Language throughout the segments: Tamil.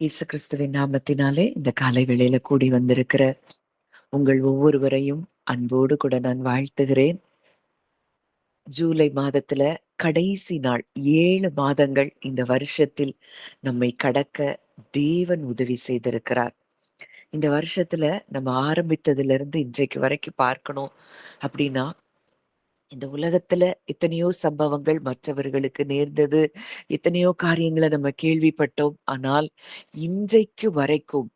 இயேசு கிறிஸ்துவின் நாமத்தினாலே இந்த காலை வேளையில கூடி வந்திருக்கிற உங்கள் ஒவ்வொருவரையும் அன்போடு கூட நான் வாழ்த்துகிறேன். ஜூலை மாதத்துல கடைசி நாள். 7 மாதங்கள் இந்த வருஷத்தில் நம்மை கடக்க தேவன் உதவி செய்திருக்கிறார். இந்த வருஷத்துல நம்ம ஆரம்பித்ததுல இருந்து இன்றைக்கு வரைக்கும் பார்க்கணும் அப்படின்னா, இந்த உலகத்துல எத்தனையோ சம்பவங்கள் மற்றவர்களுக்கு நேர்ந்தது. எத்தனையோ காரியங்கள நம்ம கேள்விப்பட்டோம். ஆனால் இன்றைக்கு வரைக்கும்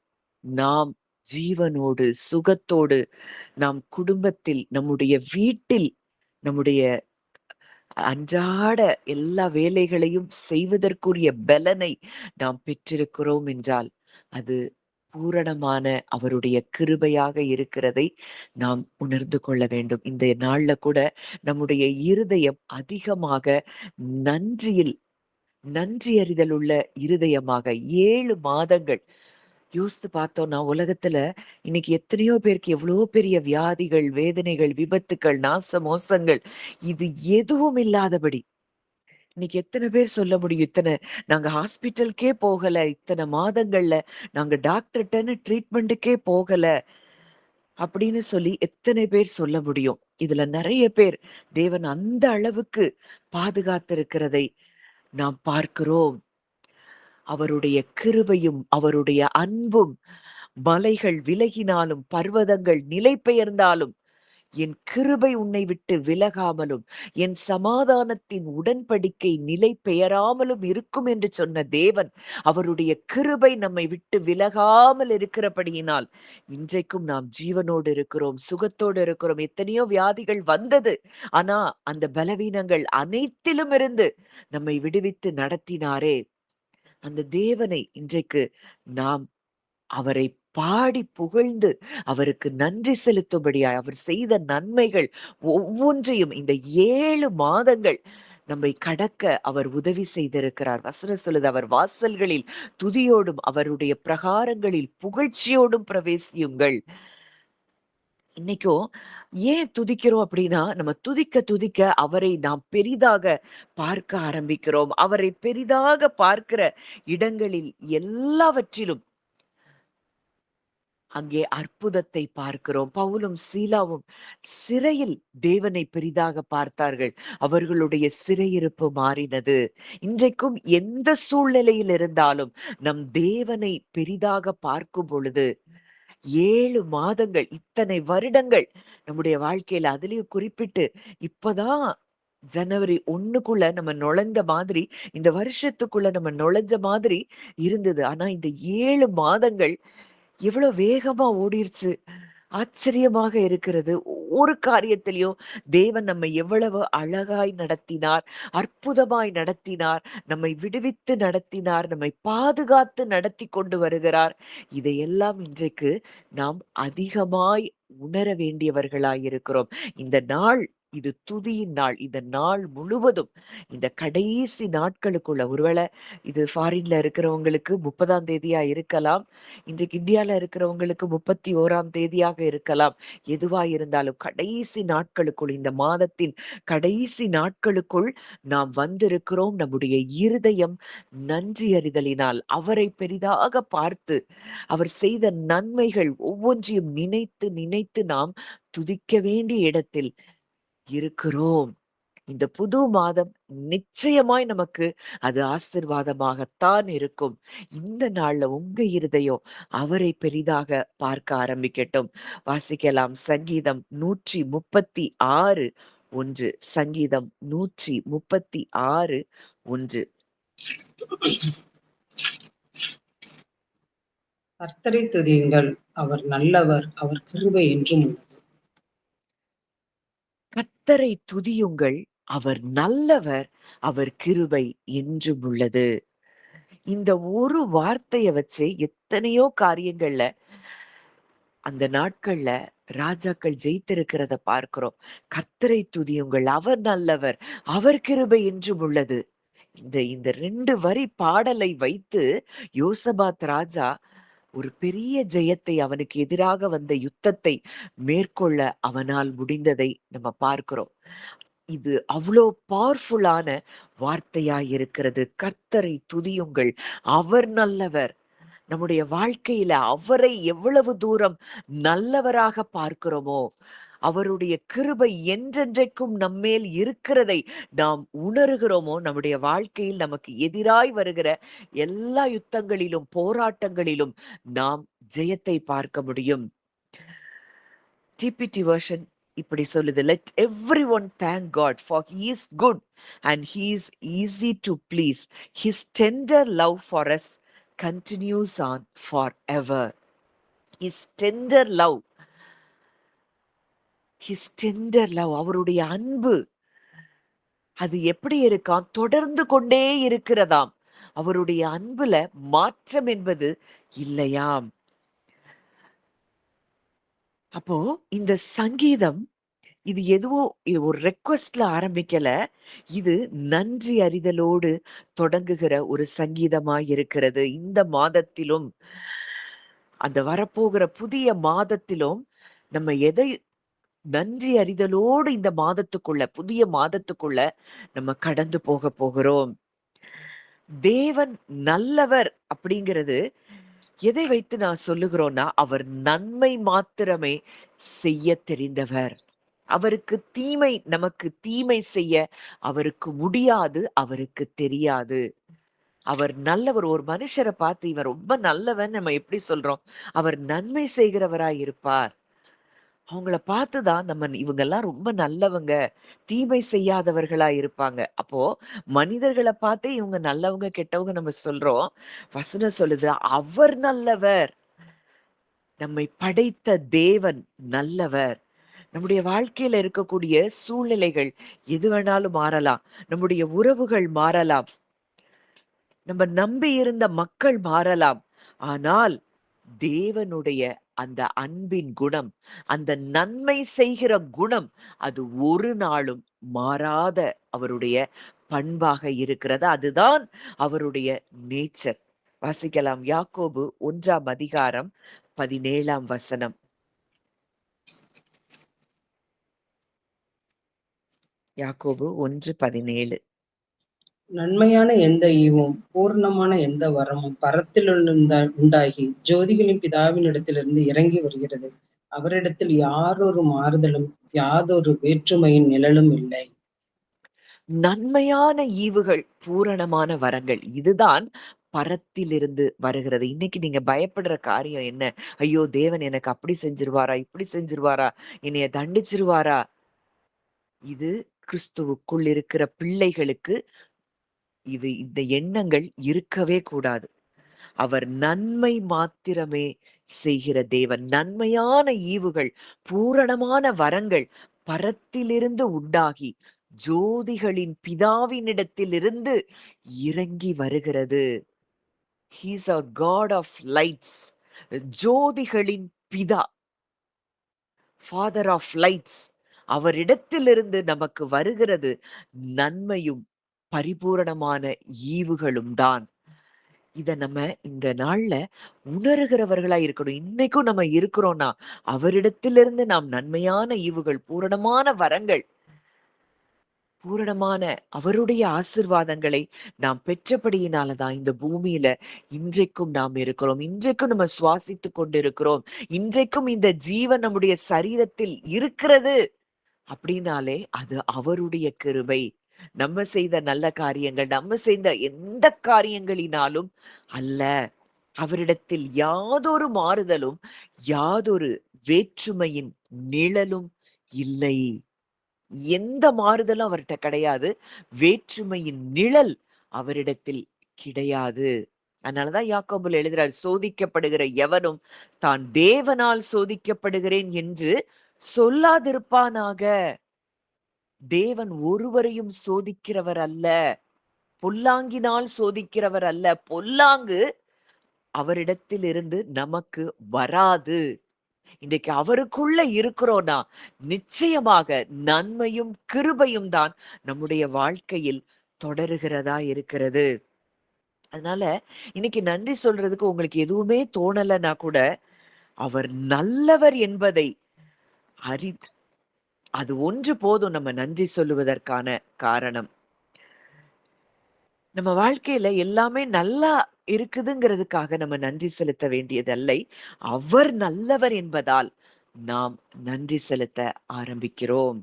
நாம் ஜீவனோடு, சுகத்தோடு, நாம் குடும்பத்தில், நம்முடைய வீட்டில், நம்முடைய அன்றாட எல்லா வேலைகளையும் செய்வதற்குரிய பெலனை நாம் பெற்றிருக்கிறோம் என்றால், அது பூரணமான அவருடைய கிருபையாக இருக்கிறதை நாம் உணர்ந்து கொள்ள வேண்டும். இந்த நாள்ல கூட நம்முடைய இருதயம் அதிகமாக நன்றியில் நன்றி அறிதல் உள்ள இருதயமாக 7 மாதங்கள் யோசித்து பார்த்தோம்னா, உலகத்துல இன்னைக்கு எத்தனையோ பேருக்கு எவ்வளோ பெரிய வியாதிகள், வேதனைகள், விபத்துக்கள், நாச மோசங்கள், இது எதுவும் இல்லாதபடி இன்னைக்கு எத்தன பேர் சொல்ல முடியும்? நாங்க ஹாஸ்பிட்டலுக்கே போகல. இத்தன மாதங்கள்ல நாங்க டாக்டர்ட்டன்னு ட்ரீட்மெண்ட்டுக்கே போகல. அப்படின்னு சொல்லி எத்தனை பேர் சொல்ல முடியும்? இதுல நெறைய பேர் தேவன் அந்த அளவுக்கு பாதுகாத்திருக்கிறதை நாம் பார்க்கிறோம். அவருடைய கிருபையும், அவருடைய அன்பும், மலைகள் விலகினாலும், பர்வதங்கள் நிலை பெயர்ந்தாலும், என் கிருபை உன்னை விட்டு விலகாமலும், என் சமாதானத்தின் உடன்படிக்கை நிலை பெயராமலும் இருக்கும் என்று சொன்ன தேவன், அவருடைய கிருபை நம்மை விட்டு விலகாமல் இருக்கிறபடியினால், இன்றைக்கும் நாம் ஜீவனோடு இருக்கிறோம், சுகத்தோடு இருக்கிறோம். எத்தனையோ வியாதிகள் வந்தது. ஆனா, அந்த பலவீனங்கள் அனைத்திலும் இருந்து நம்மை விடுவித்து நடத்தினாரே, அந்த தேவனை இன்றைக்கு நாம் அவரை பாடி புகழ்ந்து அவருக்கு நன்றி செலுத்தும்படியாய் அவர் செய்த நன்மைகள் ஒவ்வொன்றையும் இந்த 7 மாதங்கள் நம்மை கடக்க அவர் உதவி செய்திருக்கிறார். வசனம் சொல்லுது, அவர் வாசல்களில் துதியோடும் அவருடைய பிரகாரங்களில் புகழ்ச்சியோடும் பிரவேசியுங்கள். இன்னைக்கும் ஏன் துதிக்கிறோம் அப்படின்னா, நம்ம துதிக்க துதிக்க அவரை நாம் பெரிதாக பார்க்க ஆரம்பிக்கிறோம். அவரை பெரிதாக பார்க்கிற இடங்களில் எல்லாவற்றிலும் அங்கே அற்புதத்தை பார்க்கிறோம். பவுலும் சீலாவும் சிறையில் தேவனை பெரிதாக பார்த்தார்கள். அவர்களுடைய சிறையிருப்பு மாறினது. இன்றைக்கும் எந்த சூழ்நிலையில் இருந்தாலும் நம் தேவனை பெரிதாக பார்க்கும் பொழுது 7 மாதங்கள், இத்தனை வருடங்கள் நம்முடைய வாழ்க்கையில அதிலயும் குறிப்பிட்டு இப்பதான் ஜனவரி 1க்குள்ள நம்ம நுழைந்த மாதிரி, இந்த வருஷத்துக்குள்ள நம்ம நுழைஞ்ச மாதிரி இருந்தது. ஆனா இந்த 7 மாதங்கள் எவ்வளோ வேகமா ஓடிருச்சு. ஆச்சரியமாக இருக்கிறது. ஒவ்வொரு காரியத்திலயும் தேவன் நம்மை எவ்வளவு அழகாய் நடத்தினார், அற்புதமாய் நடத்தினார், நம்மை விடுவித்து நடத்தினார், நம்மை பாதுகாத்து நடத்தி கொண்டு வருகிறார். இதையெல்லாம் இன்றைக்கு நாம் அதிகமாய் உணர வேண்டியவர்களாய் இருக்கிறோம். இந்த நாள் இது துதியின் நாள். இந்த நாள் முழுவதும் இந்த கடைசி நாட்களுக்குள்ள ஒருவேளை இது ஃபாரின்ல இருக்கிறவங்களுக்கு 30ஆம் தேதியா இருக்கலாம். இன்றைக்கு இந்தியால இருக்கிறவங்களுக்கு 31ஆம் தேதியாக இருக்கலாம். எதுவா இருந்தாலும் கடைசி நாட்களுக்குள், இந்த மாதத்தின் கடைசி நாட்களுக்குள் நாம் வந்திருக்கிறோம். நம்முடைய இருதயம் நன்றி அறிதலினால் அவரை பெரிதாக பார்த்து, அவர் செய்த நன்மைகள் ஒவ்வொன்றையும் நினைத்து நினைத்து நாம் துதிக்க வேண்டிய இடத்தில் இருக்கிறோம். இந்த புது மாதம் நிச்சயமாய் நமக்கு அது ஆசீர்வாதமாகத்தான் இருக்கும். இந்த நாள்ல உங்க இருதயம் அவரை பெரிதாக பார்க்க ஆரம்பிக்கட்டும். வாசிக்கலாம். சங்கீதம் 136 1. சங்கீதம் 136 1. கர்த்தரை துதியுங்கள், அவர் நல்லவர், அவர் கிருபை என்றும் உள்ளது. கர்த்தரை துதியுங்கள், அவர் நல்லவர், அவர் கிருபை என்றும் உள்ளது. இந்த ஒரு வார்த்தைய வச்சு எத்தனையோ காரியங்கள்ல அந்த நாட்கள்ல ராஜாக்கள் ஜெயித்திருக்கிறத பார்க்கிறோம். கர்த்தரை துதியுங்கள், அவர் நல்லவர், அவர் கிருபை என்றும் உள்ளது. இந்த இந்த 2 வரி பாடலை வைத்து யோசபாத் ராஜா ஒரு பெரிய ஜெயத்தை, அவனுக்கு எதிராக வந்த யுத்தத்தை மேற்கொள்ள அவனால் முடிந்ததை நம்ம பார்க்கிறோம். இது அவ்வளோ பவர்ஃபுல்லான வார்த்தையாய் இருக்கிறது. கர்த்தரை துதியுங்கள், அவர் நல்லவர். நம்முடைய வாழ்க்கையில அவரை எவ்வளவு தூரம் நல்லவராக பார்க்கிறோமோ, அவருடைய கிருபை என்றென்றைக்கும் நம்மேல் இருக்கிறதை நாம் உணர்கிறோமோ, நம்முடைய வாழ்க்கையில் நமக்கு எதிராய் வருகிற எல்லா யுத்தங்களிலும், போராட்டங்களிலும் நாம் ஜெயத்தை பார்க்க முடியும். டிபிடி வெர்ஷன் இப்படி சொல்லுது, let every one thank God for he is good and he is easy to please. His tender love for us continues on forever. His tender love, his tender love, அவருடைய அன்பு அது எப்படி இருக்காம்? தொடர்ந்து கொண்டே இருக்கிறதாம். அவருடைய அன்புல மாற்றம் என்பது இல்லையாம். அப்போ இந்த சங்கீதம் இது எதுவும் இது ஒரு ரெக்வெஸ்ட்ல ஆரம்பிக்கல. இது நன்றி அறிதலோடு தொடங்குகிற ஒரு சங்கீதமாய் இருக்கிறது. இந்த மாதத்திலும், அந்த வரப்போகிற புதிய மாதத்திலும் நம்ம எதை நன்றி அறிதலோடு இந்த மாதத்துக்குள்ள, புதிய மாதத்துக்குள்ள நம்ம கடந்து போகிறோம். தேவன் நல்லவர் அப்படிங்கிறது எதை வைத்து நான் சொல்லுகிறோம்னா, அவர் நன்மை மாத்திரமே செய்ய தெரிந்தவர். அவருக்கு நமக்கு தீமை செய்ய அவருக்கு முடியாது, அவருக்கு தெரியாது. அவர் நல்லவர். ஒரு மனுஷர பார்த்து இவன் ரொம்ப நல்லவன் நம்ம எப்படி சொல்றோம்? அவர் நன்மை செய்கிறவராய் இருப்பார். அவங்கள பார்த்து தான் நம்ம இவங்கெல்லாம் ரொம்ப நல்லவங்க, தீமை செய்யாதவர்களா இருப்பாங்க. அப்போ மனிதர்கள பார்த்தே இவங்க நல்லவங்க, கெட்டவங்க நம்ம சொல்றோம். வசனம் சொல்லுது, அவர் நல்லவர். நம்மை படைத்த தேவன் நல்லவர். நம்முடைய வாழ்க்கையில இருக்கக்கூடிய சூழ்நிலைகள் எது வேணாலும் மாறலாம். நம்முடைய உறவுகள் மாறலாம். நம்ம நம்பி இருந்த மக்கள் மாறலாம். ஆனால் தேவனுடைய அந்த அன்பின் குணம், அந்த நன்மை செய்கிற குணம், அது ஒரு நாளும் மாறாத அவருடைய பண்பாக இருக்கிறது. அதுதான் அவருடைய நேச்சர். வாசிக்கலாம். யாக்கோபு 1ஆம் அதிகாரம் 17ஆம் வசனம். யாக்கோபு 1:17. நன்மையான எந்த ஈவும் பூர்ணமான எந்த வரமும் உண்டாகி ஜோதிகளின் பிதாவினிடத்திலிருந்து இறங்கி வருகிறது. அவரிடத்தில் யாரொரு மாறுதலும் யாதொரு வேற்றுமையின் நிழலும் இல்லை. நன்மையான ஈவுகள், பூரணமான வரங்கள். இதுதான் பரத்திலிருந்து வருகிறது. இன்னைக்கு நீங்க பயப்படுற காரியம் என்ன? ஐயோ! தேவன் எனக்கு அப்படி செஞ்சுருவாரா? இப்படி செஞ்சுருவாரா? என்னைய தண்டிச்சுருவாரா? இது கிறிஸ்துவுக்குள் இருக்கிற பிள்ளைகளுக்கு இந்த எண்ணங்கள் இருக்கவே கூடாது. அவர் நன்மை மாத்திரமே செய்கிற தேவன். நன்மையான ஈவுகள், பூரணமான வரங்கள் பரத்திலிருந்து உண்டாகி ஜோதிகளின் பிதாவினிடத்திலிருந்து இறங்கி வருகிறது. He is a God of lights. ஜோதிகளின் பிதா, ஃபாதர் ஆஃப் லைட்ஸ். அவரிடத்திலிருந்து நமக்கு வருகிறது நன்மையும் பரிபூரணமான ஈவுகளும் தான். இத நம்ம இந்த நாள்ல உணர்கிறவர்களா இருக்கணும். இன்னைக்கும் நம்ம இருக்கிறோம்னா, அவரிடத்திலிருந்து நாம் நன்மையான ஈவுகள், பூரணமான வரங்கள், பூரணமான அவருடைய ஆசீர்வாதங்களை நாம் பெற்றபடியினால தான் இந்த பூமியில இன்றைக்கும் நாம் இருக்கிறோம். இன்றைக்கும் நம்ம சுவாசித்துக் கொண்டிருக்கிறோம். இன்றைக்கும் இந்த ஜீவன் நம்முடைய சரீரத்தில் இருக்கிறது அப்படின்னாலே அது அவருடைய கிருபை. நம்ம செய்த நல்ல காரியங்கள், நம்ம செய்த எந்த காரியங்களினாலும் அல்ல. அவரிடத்தில் யாதொரு மாறுதலும், யாதொரு வேற்றுமையின் நிழலும் இல்லை. எந்த மாறுதலும் அவர்ட்ட கிடையாது. வேற்றுமையின் நிழல் அவரிடத்தில் கிடையாது. அதனாலதான் யாக்கோபுல எழுதுறார், சோதிக்கப்படுகிற எவனும் தான் தேவனால் சோதிக்கப்படுகிறேன் என்று சொல்லாதிருப்பானாக. தேவன் ஒருவரையும் சோதிக்கிறவர் அல்ல. பொல்லாங்கினால் சோதிக்கிறவர் அல்ல. பொல்லாங்கு அவரிடத்திலிருந்து நமக்கு வராது. இன்றைக்கு அவருக்குள்ள இருக்கிறோம்னா நிச்சயமாக நன்மையும் கிருபையும் தான் நம்முடைய வாழ்க்கையில் தொடருகிறதா இருக்கிறது. அதனால இன்னைக்கு நன்றி சொல்றதுக்கு உங்களுக்கு எதுவுமே தோணலைன்னா கூட, அவர் நல்லவர் என்பதை அறி அது ஒன்று போதும் நம்ம நன்றி சொல்லுவதற்கான காரணம். நம்ம வாழ்க்கையில எல்லாமே நல்லா இருக்குதுங்கிறதுக்காக நம்ம நன்றி செலுத்த வேண்டியதல்லை. அவர் நல்லவர் என்பதால் நாம் நன்றி செலுத்த ஆரம்பிக்கிறோம்.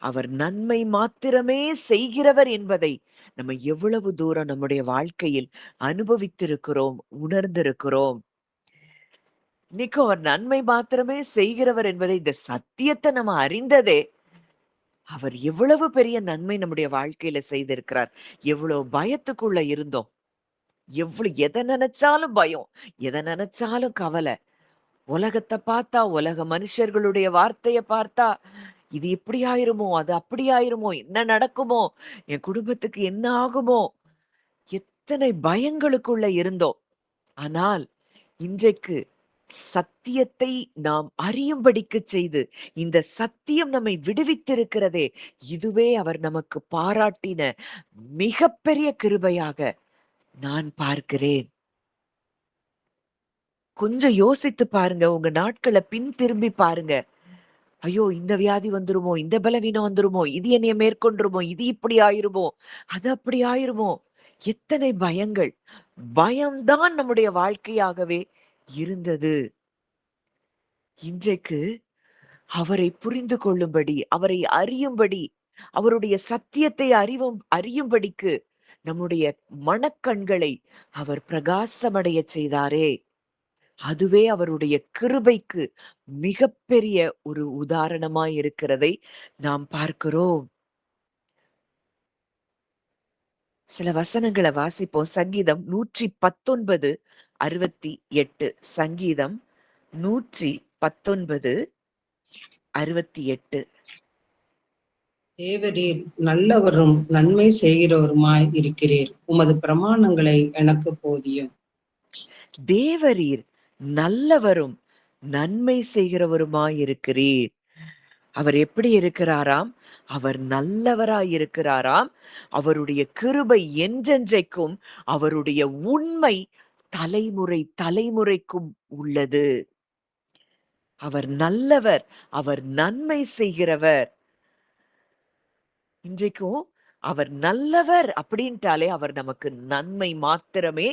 அவர் நன்மை மாத்திரமே செய்கிறவர் என்பதை நம்ம எவ்வளவு தூரம் நம்முடைய வாழ்க்கையில் அனுபவித்திருக்கிறோம், உணர்ந்திருக்கிறோம். இன்னைக்கும் அவர் நன்மை மாத்திரமே செய்கிறவர் என்பதை இந்த சத்தியத்தை நம்ம அறிந்ததே, அவர் எவ்வளவு பெரிய நன்மை நம்முடைய வாழ்க்கையில செய்திருக்கிறார். எவ்வளவு பயத்துக்குள்ள இருந்தோம். எத நினைச்சாலும் பயம். எத நினைச்சாலும் கவலை. உலகத்த பார்த்தா, உலக மனுஷர்களுடைய வார்த்தைய பார்த்தா, இது இப்படி ஆயிருமோ? அது அப்படி ஆயிருமோ? என்ன நடக்குமோ? என் குடும்பத்துக்கு என்ன ஆகுமோ? எத்தனை பயங்களுக்குள்ள இருந்தோம். ஆனால் இன்றைக்கு சத்தியத்தை நாம் அறியும்படிக்குச் செய்து, இந்த சத்தியம் நம்மை விடுவித்திருக்கிறதே, இதுவே அவர் நமக்கு பாராட்டின மிகப்பெரிய கிருபையாக நான் பார்க்கிறேன். கொஞ்சம் யோசித்து பாருங்க. உங்க நாட்கள பின் திரும்பி பாருங்க. ஐயோ! இந்த வியாதி வந்துருமோ? இந்த பலவீனம் வந்துருமோ? இது என்னைய மேற்கொண்டுருமோ? இது இப்படி ஆயிருமோ? அது அப்படி ஆயிருமோ? எத்தனை பயங்கள். பயம் தான் நம்முடைய வாழ்க்கையாகவே இருந்தது. இன்றைக்கு அவரை புரிந்து கொள்ளும்படி, அவரை அறியும்படி, அவருடைய சத்தியத்தை அறியும்படிக்கு நம்முடைய மனக்கண்களை அவர் பிரகாசமடையச் செய்தாரே! அதுவே அவருடைய கிருபைக்கு மிகப்பெரிய ஒரு உதாரணமாய் இருக்கிறதை நாம் பார்க்கிறோம். சில வசனங்கள வாசிப்போம். சங்கீதம் 119, 68. சங்கீதம் 119, 68. தேவரீர் நல்லவரும் நன்மை செய்கிறவருமாய் இருக்கிறீர். உமது பிரமாணங்களை எனக்கு போதியும். தேவரீர் நல்லவரும் நன்மை செய்கிறவருமாயிருக்கிறீர். அவர் எப்படி இருக்கிறாராம்? அவர் நல்லவராயிருக்கிறாராம். அவருடைய கிருபை என்றென்றைக்கும், அவருடைய உண்மை தலைமுறை தலைமுறைக்கும் உள்ளது. அவர் நல்லவர். அவர் நன்மை செய்கிறவர். இன்றைக்கும் அவர் நல்லவர் அப்படின்ட்டாலே அவர் நமக்கு நன்மை மாத்திரமே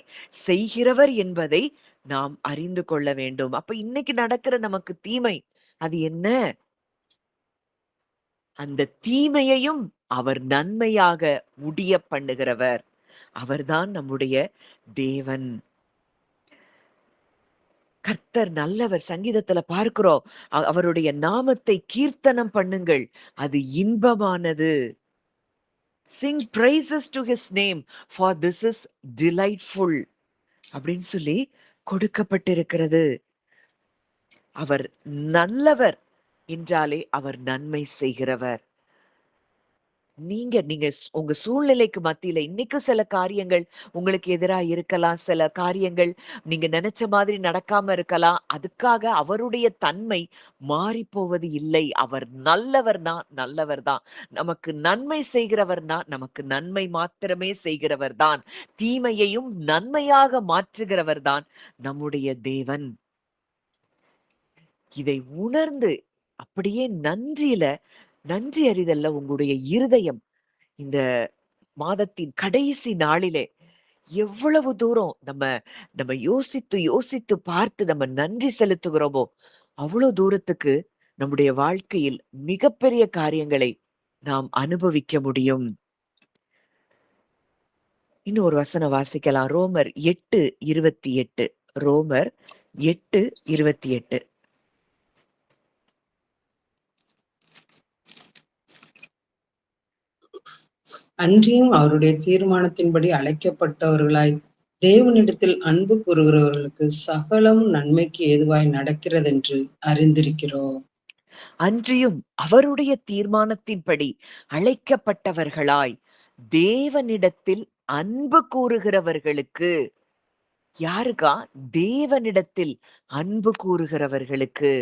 செய்கிறவர் என்பதை நாம் அறிந்து கொள்ள வேண்டும். அப்ப இன்னைக்கு நடக்கிற நமக்கு தீமை அது என்ன? அந்த தீமையையும் அவர் நன்மையாக முடிய பண்ணுகிறவர். அவர்தான் நம்முடைய தேவன். கர்த்தர் நல்லவர். சங்கீதத்துல பார்க்கிறோம். அவருடைய நாமத்தை கீர்த்தனம் பண்ணுங்கள். அது இன்பமானது. Sing praises to his name for this is delightful அப்படின்னு சொல்லி கொடுக்கப்பட்டிருக்கிறது. அவர் நல்லவர் என்றாலே அவர் நன்மை செய்கிறவர். நீங்க நீங்க உங்க சூழ்நிலைக்கு மத்தியில இன்னைக்கும் சில காரியங்கள் உங்களுக்கு எதிரா இருக்கலாம். சில காரியங்கள் நீங்க நினைச்ச மாதிரி நடக்காம இருக்கலாம். அதுக்காக அவருடைய தன்மை மாறிப்போவது இல்லை. அவர் நல்லவர் தான், நல்லவர் தான். நமக்கு நன்மை செய்கிறவர் தான், நமக்கு நன்மை மாத்திரமே செய்கிறவர் தான். தீமையையும் நன்மையாக மாற்றுகிறவர் தான் நம்முடைய தேவன். இதை உணர்ந்து அப்படியே நன்றி அறிதல்ல உங்களுடைய இருதயம் இந்த மாதத்தின் கடைசி நாளிலே எவ்வளவு தூரம் நம்ம நம்ம யோசித்து யோசித்து பார்த்து நம்ம நன்றி செலுத்துகிறோமோ அவ்வளவு தூரத்துக்கு நம்முடைய வாழ்க்கையில் மிகப்பெரிய காரியங்களை நாம் அனுபவிக்க முடியும். இன்னும் ஒரு வசனம் வாசிக்கலாம். ரோமர் 8:28. ரோமர் 8:28. அன்றியும் அவருடைய தீர்மானத்தின்படி அழைக்கப்பட்டவர்களாய் தேவனிடத்தில் அன்பு கூறுகிறவர்களுக்கு சகலம் நன்மைக்கு ஏதுவாய் நடக்கிறதென்று அறிந்திருக்கிறோம். அன்றியும் அவருடைய தீர்மானத்தின்படி அழைக்கப்பட்டவர்களாய் தேவனிடத்தில் அன்பு கூறுகிறவர்களுக்கு, யாருக்கா? தேவனிடத்தில் அன்பு கூறுகிறவர்களுக்கு.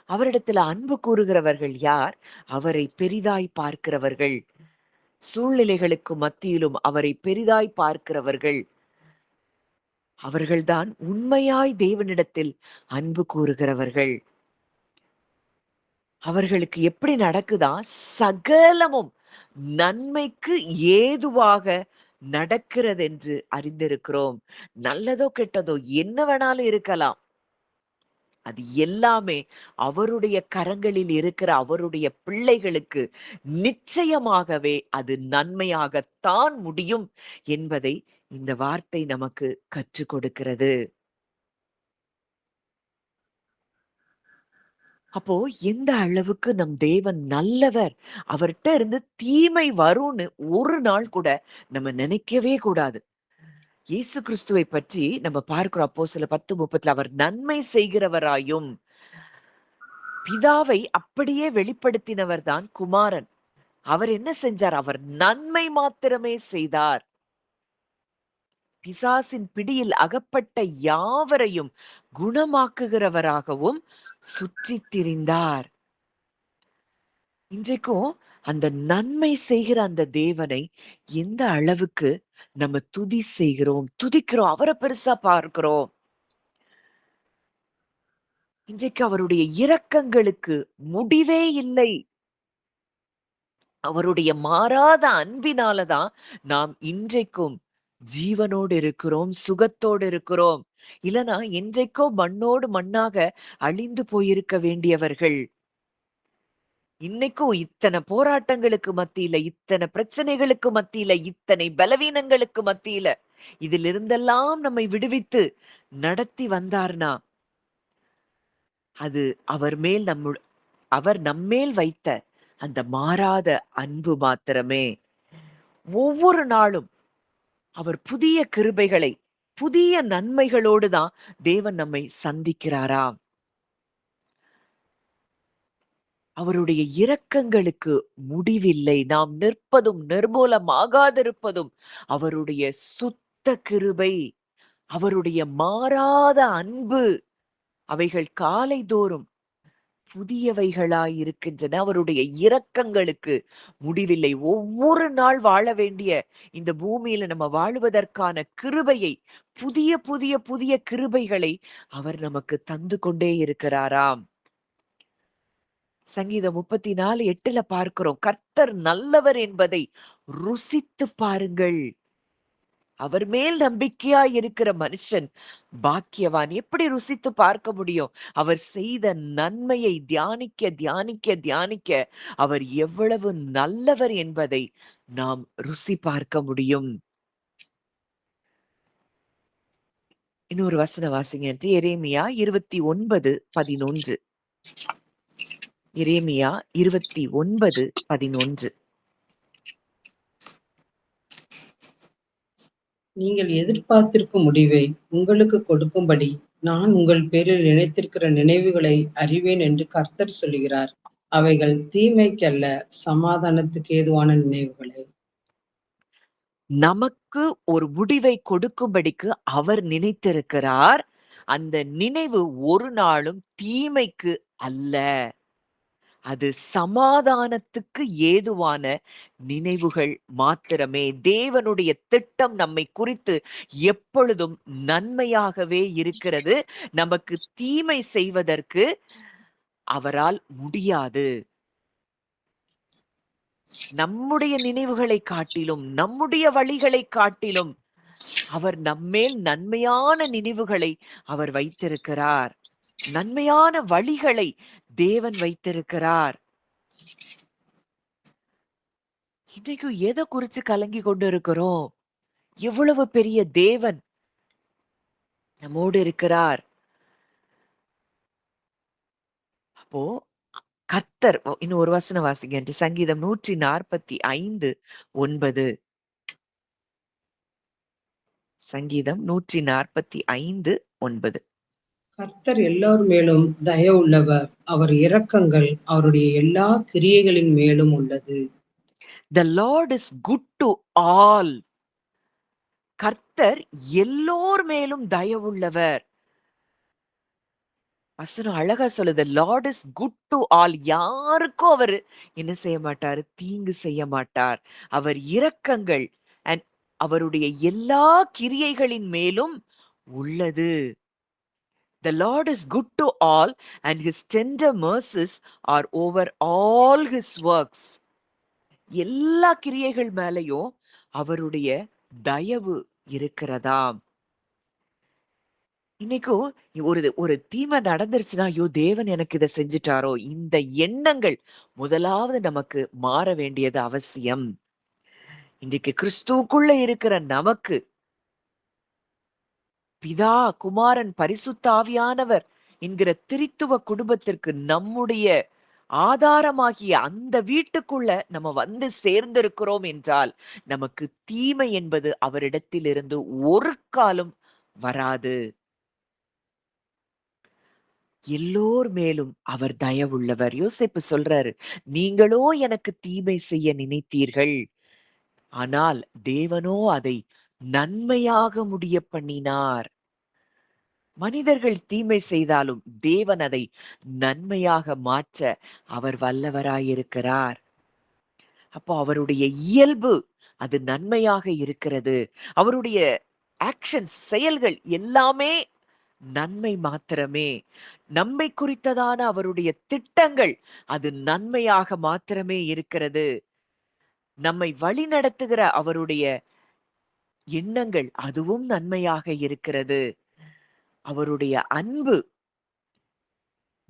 அவரிடத்தில் அன்பு கூறுகிறவர்கள் யார்? அவரை பெரிதாய் பார்க்கிறவர்கள். சூழ்நிலைகளுக்கு மத்தியிலும் அவரை பெரிதாய் பார்க்கிறவர்கள். அவர்கள்தான் உண்மையாய் தேவனிடத்தில் அன்பு கூறுகிறவர்கள். அவர்களுக்கு எப்படி நடக்குதா? சகலமும் நன்மைக்கு ஏதுவாக நடக்கிறதென்று அறிந்திருக்கிறோம். நல்லதோ கெட்டதோ என்ன வேணாலும் இருக்கலாம். அது எல்லாமே அவருடைய கரங்களில் இருக்கிற அவருடைய பிள்ளைகளுக்கு நிச்சயமாகவே அது நன்மையாகத்தான் முடியும் என்பதை இந்த வார்த்தை நமக்கு கற்றுக் கொடுக்கிறது. அப்போ எந்த அளவுக்கு நம் தேவன் நல்லவர், அவர்ட்ட இருந்து தீமை வரும்னு ஒரு நாள் கூட நம்ம நினைக்கவே கூடாது. இயேசு கிறிஸ்துவை பற்றி நம்ம பார்க்கிறோம் அப்போஸ்தலர் 10:30 அவர் நன்மை செய்கிறவராயும் பிதாவை அப்படியே வெளிப்படுத்தினவர் தான் குமாரன். அவர் என்ன செஞ்சார்? அவர் நன்மை மாத்திரமே செய்தார். பிசாசின் பிடியில் அகப்பட்ட யாவரையும் குணமாக்குகிறவராகவும் சுற்றித் திரிந்தார். இன்றைக்கும் அந்த நன்மை செய்கிற அந்த தேவனை எந்த அளவுக்கு நம்ம துதி செய்கிறோம், துதிக்கிறோம், அவரை பெருசா பார்க்கிறோம். இன்றைக்கு அவருடைய இரக்கங்களுக்கு முடிவே இல்லை. அவருடைய மாறாத அன்பினால தான் நாம் இன்றைக்கும் ஜீவனோடு இருக்கிறோம், சுகத்தோடு இருக்கிறோம். இல்லனா என்றைக்கோ மண்ணோடு மண்ணாக அழிந்து போயிருக்க வேண்டியவர்கள். இன்னைக்கும் இத்தனை போராட்டங்களுக்கு மத்தியில, இத்தனை பிரச்சனைகளுக்கு மத்தியில, இத்தனை பலவீனங்களுக்கு மத்தியில, இதிலிருந்தெல்லாம் நம்மை விடுவித்து நடத்தி வந்தார்னா, அது அவர் நம்மேல் வைத்த அந்த மாறாத அன்பு மாத்திரமே. ஒவ்வொரு நாளும் அவர் புதிய கிருபைகளை, புதிய நன்மைகளோடு தான் தேவன் நம்மை சந்திக்கிறாராம். அவருடைய இரக்கங்களுக்கு முடிவில்லை. நாம் நிற்பதும் நிர்மூலமாகாதிருப்பதும் அவருடைய சுத்த கிருபை, அவருடைய மாறாத அன்பு, அவைகள் காலைதோறும் புதியவைகளாய் இருக்கின்றன. அவருடைய இரக்கங்களுக்கு முடிவில்லை. ஒவ்வொரு நாள் வாழ வேண்டிய இந்த பூமியில நம்ம வாழுவதற்கான கிருபையை, புதிய புதிய புதிய கிருபைகளை அவர் நமக்கு தந்து கொண்டே இருக்கிறாராம். சங்கீதம் 34:8 பார்க்கிறோம். கர்த்தர் நல்லவர் என்பதை ருசித்து பாருங்கள். அவர் மேல் நம்பிக்கையாய் இருக்கிற மனுஷன் பாக்கியவான். எப்படி ருசித்து பார்க்க முடியும்? அவர் செய்த நன்மையை தியானிக்க தியானிக்க தியானிக்க அவர் எவ்வளவு நல்லவர் என்பதை நாம் ருசி பார்க்க முடியும். இன்னொரு வசனம் வாசிங்க. எரேமியா 29:11. எரேமியா 29:11. நீங்கள் எதிர்பார்த்திருக்கும் முடிவை உங்களுக்கு கொடுக்கும்படி நான் உங்கள் பேரில் நினைத்திருக்கிற நினைவுகளை அறிவேன் என்று கர்த்தர் சொல்லுகிறார். அவைகள் தீமைக்கல்ல, சமாதானத்துக்கு ஏதுவான நினைவுகளே. நமக்கு ஒரு முடிவை கொடுக்கும்படிக்கு அவர் நினைத்திருக்கிறார். அந்த நினைவு ஒரு நாளும் தீமைக்கு அல்ல. அது சமாதானத்துக்கு ஏதுவான நினைவுகள் மாத்திரமே. தேவனுடைய திட்டம் நம்மை குறித்து எப்பொழுதும் நன்மையாகவே இருக்கிறது. நமக்கு தீமை செய்வதற்கு அவரால் முடியாது. நம்முடைய நினைவுகளை காட்டிலும், நம்முடைய வழிகளை காட்டிலும் அவர் நம்மேல் நன்மையான நினைவுகளை அவர் வைத்திருக்கிறார். நன்மையான வழிகளை தேவன் வைத்திருக்கிறார். இன்றைக்கு எதை குறிச்சு கலங்கி கொண்டு இருக்கிறோம்? எவ்வளவு பெரிய தேவன் நம்மோடு இருக்கிறார். அப்போ கர்த்தர் இன்னும் ஒரு வசனம் வாசிங்க. சங்கீதம் 145:9. சங்கீதம் 145:9. கர்த்தர் எல்லார் மேலும் தயவுள்ளவர். அவர் இரக்கங்கள் அவருடைய எல்லா கிரியைகளின் மேலும் உள்ளது. The Lord is good to all. கர்த்தர் எல்லோர் மேலும் தயவுள்ளவர். வசனம் அழகா சொல்லுது. Lord is good to all. யாருக்கும் அவரு என்ன செய்ய மாட்டாரு? தீங்கு செய்ய மாட்டார். அவர் இரக்கங்கள் அண்ட் அவருடைய எல்லா கிரியைகளின் மேலும் உள்ளது. The Lord is good to all and his tender mercies are over all his works. எல்லா கிரியைகள் மேலயும் அவருடைய தயவு இருக்கிறதாம். இன்னைக்கும் ஒரு ஒரு தீமை நடந்துருச்சுன்னா, ஐயோ! தேவன் எனக்கு இத செஞ்சுட்டாரோ! இந்த எண்ணங்கள் முதலாவது நமக்கு மாற வேண்டியது அவசியம். இன்றைக்கு கிறிஸ்துவுக்குள்ள இருக்கிற நமக்கு பிதா, குமாரன், பரிசுத்த ஆவியானவர் என்கிற திரித்துவ குடும்பத்திற்கு நம்முடைய ஆதாரமாகிய அந்த வீட்டுக்குள்ள நம்ம வந்து சேர்ந்திருக்கிறோம் என்றால், நமக்கு தீமை என்பது அவரிடத்திலிருந்து ஒரு காலும் வராது. எல்லோர் மேலும் அவர் தயவுள்ளவர். யோசேப்பு சொல்றாரு, "நீங்களோ எனக்கு தீமை செய்ய நினைத்தீர்கள். ஆனால் தேவனோ அதை நன்மையாக முடியப் பண்ணினார்." மனிதர்கள் தீமை செய்தாலும் தேவன் அதை நன்மையாக மாற்ற அவர் வல்லவராயிருக்கிறார். அப்போ அவருடைய இயல்பு அது நன்மையாக இருக்கிறது. அவருடைய ஆக்ஷன்ஸ் செயல்கள் எல்லாமே நன்மை மாத்திரமே. நம்மை குறித்ததான அவருடைய திட்டங்கள் அது நன்மையாக மாத்திரமே இருக்கிறது. நம்மை வழிநடத்துகிற அவருடைய எண்ணங்கள் அதுவும் நன்மையாக இருக்கிறது. அவருடைய அன்பு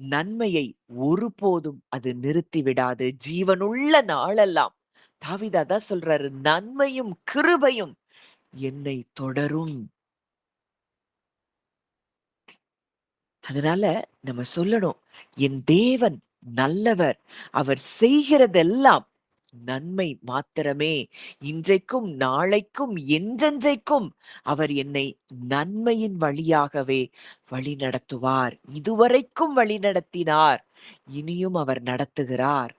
நன்மையை ஒருபோதும் அது நிறுத்திவிடாது. ஜீவனுள்ள நாளெல்லாம் தாவீது அதான் சொல்றாரு, நன்மையும் கிருபையும் என்னை தொடரும். அதனால நம்ம சொல்லணும், என் தேவன் நல்லவர். அவர் செய்கிறதெல்லாம் நன்மை மாத்திரமே. இன்றைக்கும், நாளைக்கும், என்றென்றைக்கும் அவர் என்னை நன்மையின் வழியாகவே வழிநடத்துவார். இதுவரைக்கும் வழிநடத்தினார். இனியும் அவர் நடத்துகிறார்.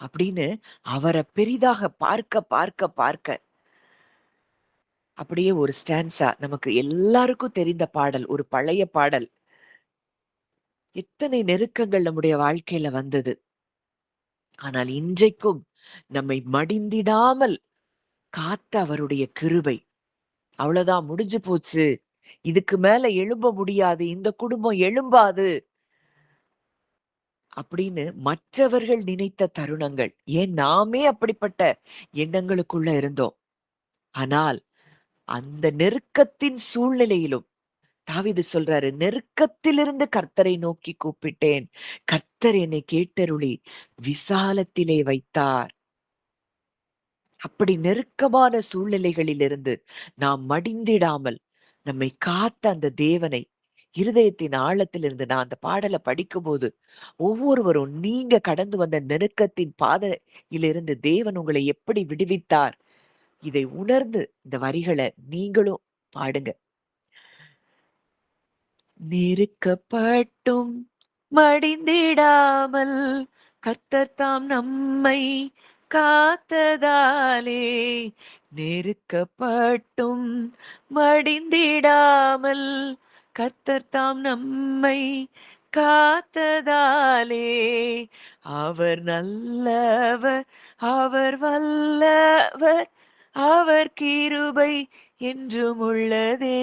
அப்படின்னு அவர பெரிதாக பார்க்க, பார்க்க, பார்க்க அப்படியே ஒரு ஸ்டான்ஸா நமக்கு எல்லாருக்கும் தெரிந்த பாடல். ஒரு பழைய பாடல். எத்தனை நெருக்கங்கள் நம்முடைய வாழ்க்கையில வந்தது. ஆனால் இன்றைக்கும் நம்மை மடிந்திடாமல் காத்த அவருடைய கிருபை. அவ்வளவுதான் முடிஞ்சு போச்சு. இதுக்கு மேல எழும்ப முடியாது. இந்த குடும்பம் எழும்பாது. அப்படின்னு மற்றவர்கள் நினைத்த தருணங்கள். ஏன் நாமே அப்படிப்பட்ட எண்ணங்களுக்குள்ள இருந்தோம். ஆனால் அந்த நெருக்கத்தின் சூழ்நிலையிலும் தாவீது சொல்றாரு, நெருக்கத்திலிருந்து கர்த்தரை நோக்கி கூப்பிட்டேன். கர்த்தர் என்னை கேட்டருளி விசாலத்திலே வைத்தார். அப்படி நெருக்கமான சூழ்நிலைகளிலிருந்து நாம் மடிந்திடாமல் நம்மை காத்த அந்த தேவனை இருதயத்தின் ஆழத்திலிருந்து நான் அந்த பாடலை படிக்கும்போது ஒவ்வொருவரும் நீங்க கடந்து வந்த நெருக்கத்தின் பாதையிலிருந்து தேவன் உங்களை எப்படி விடுவித்தார் இதை உணர்ந்து இந்த வரிகளை நீங்களும் பாடுங்க. நெருக்கப்பட்டும் மடிந்திடாமல் கர்த்தர் தாம் நம்மை காத்ததாலே, நெருக்கப்பட்டும் மடிந்திடாமல் கர்த்தர் தாம் நம்மை காத்ததாலே, அவர் நல்லவர், அவர் வல்லவர், அவர் கிருபை என்றும் உள்ளதே.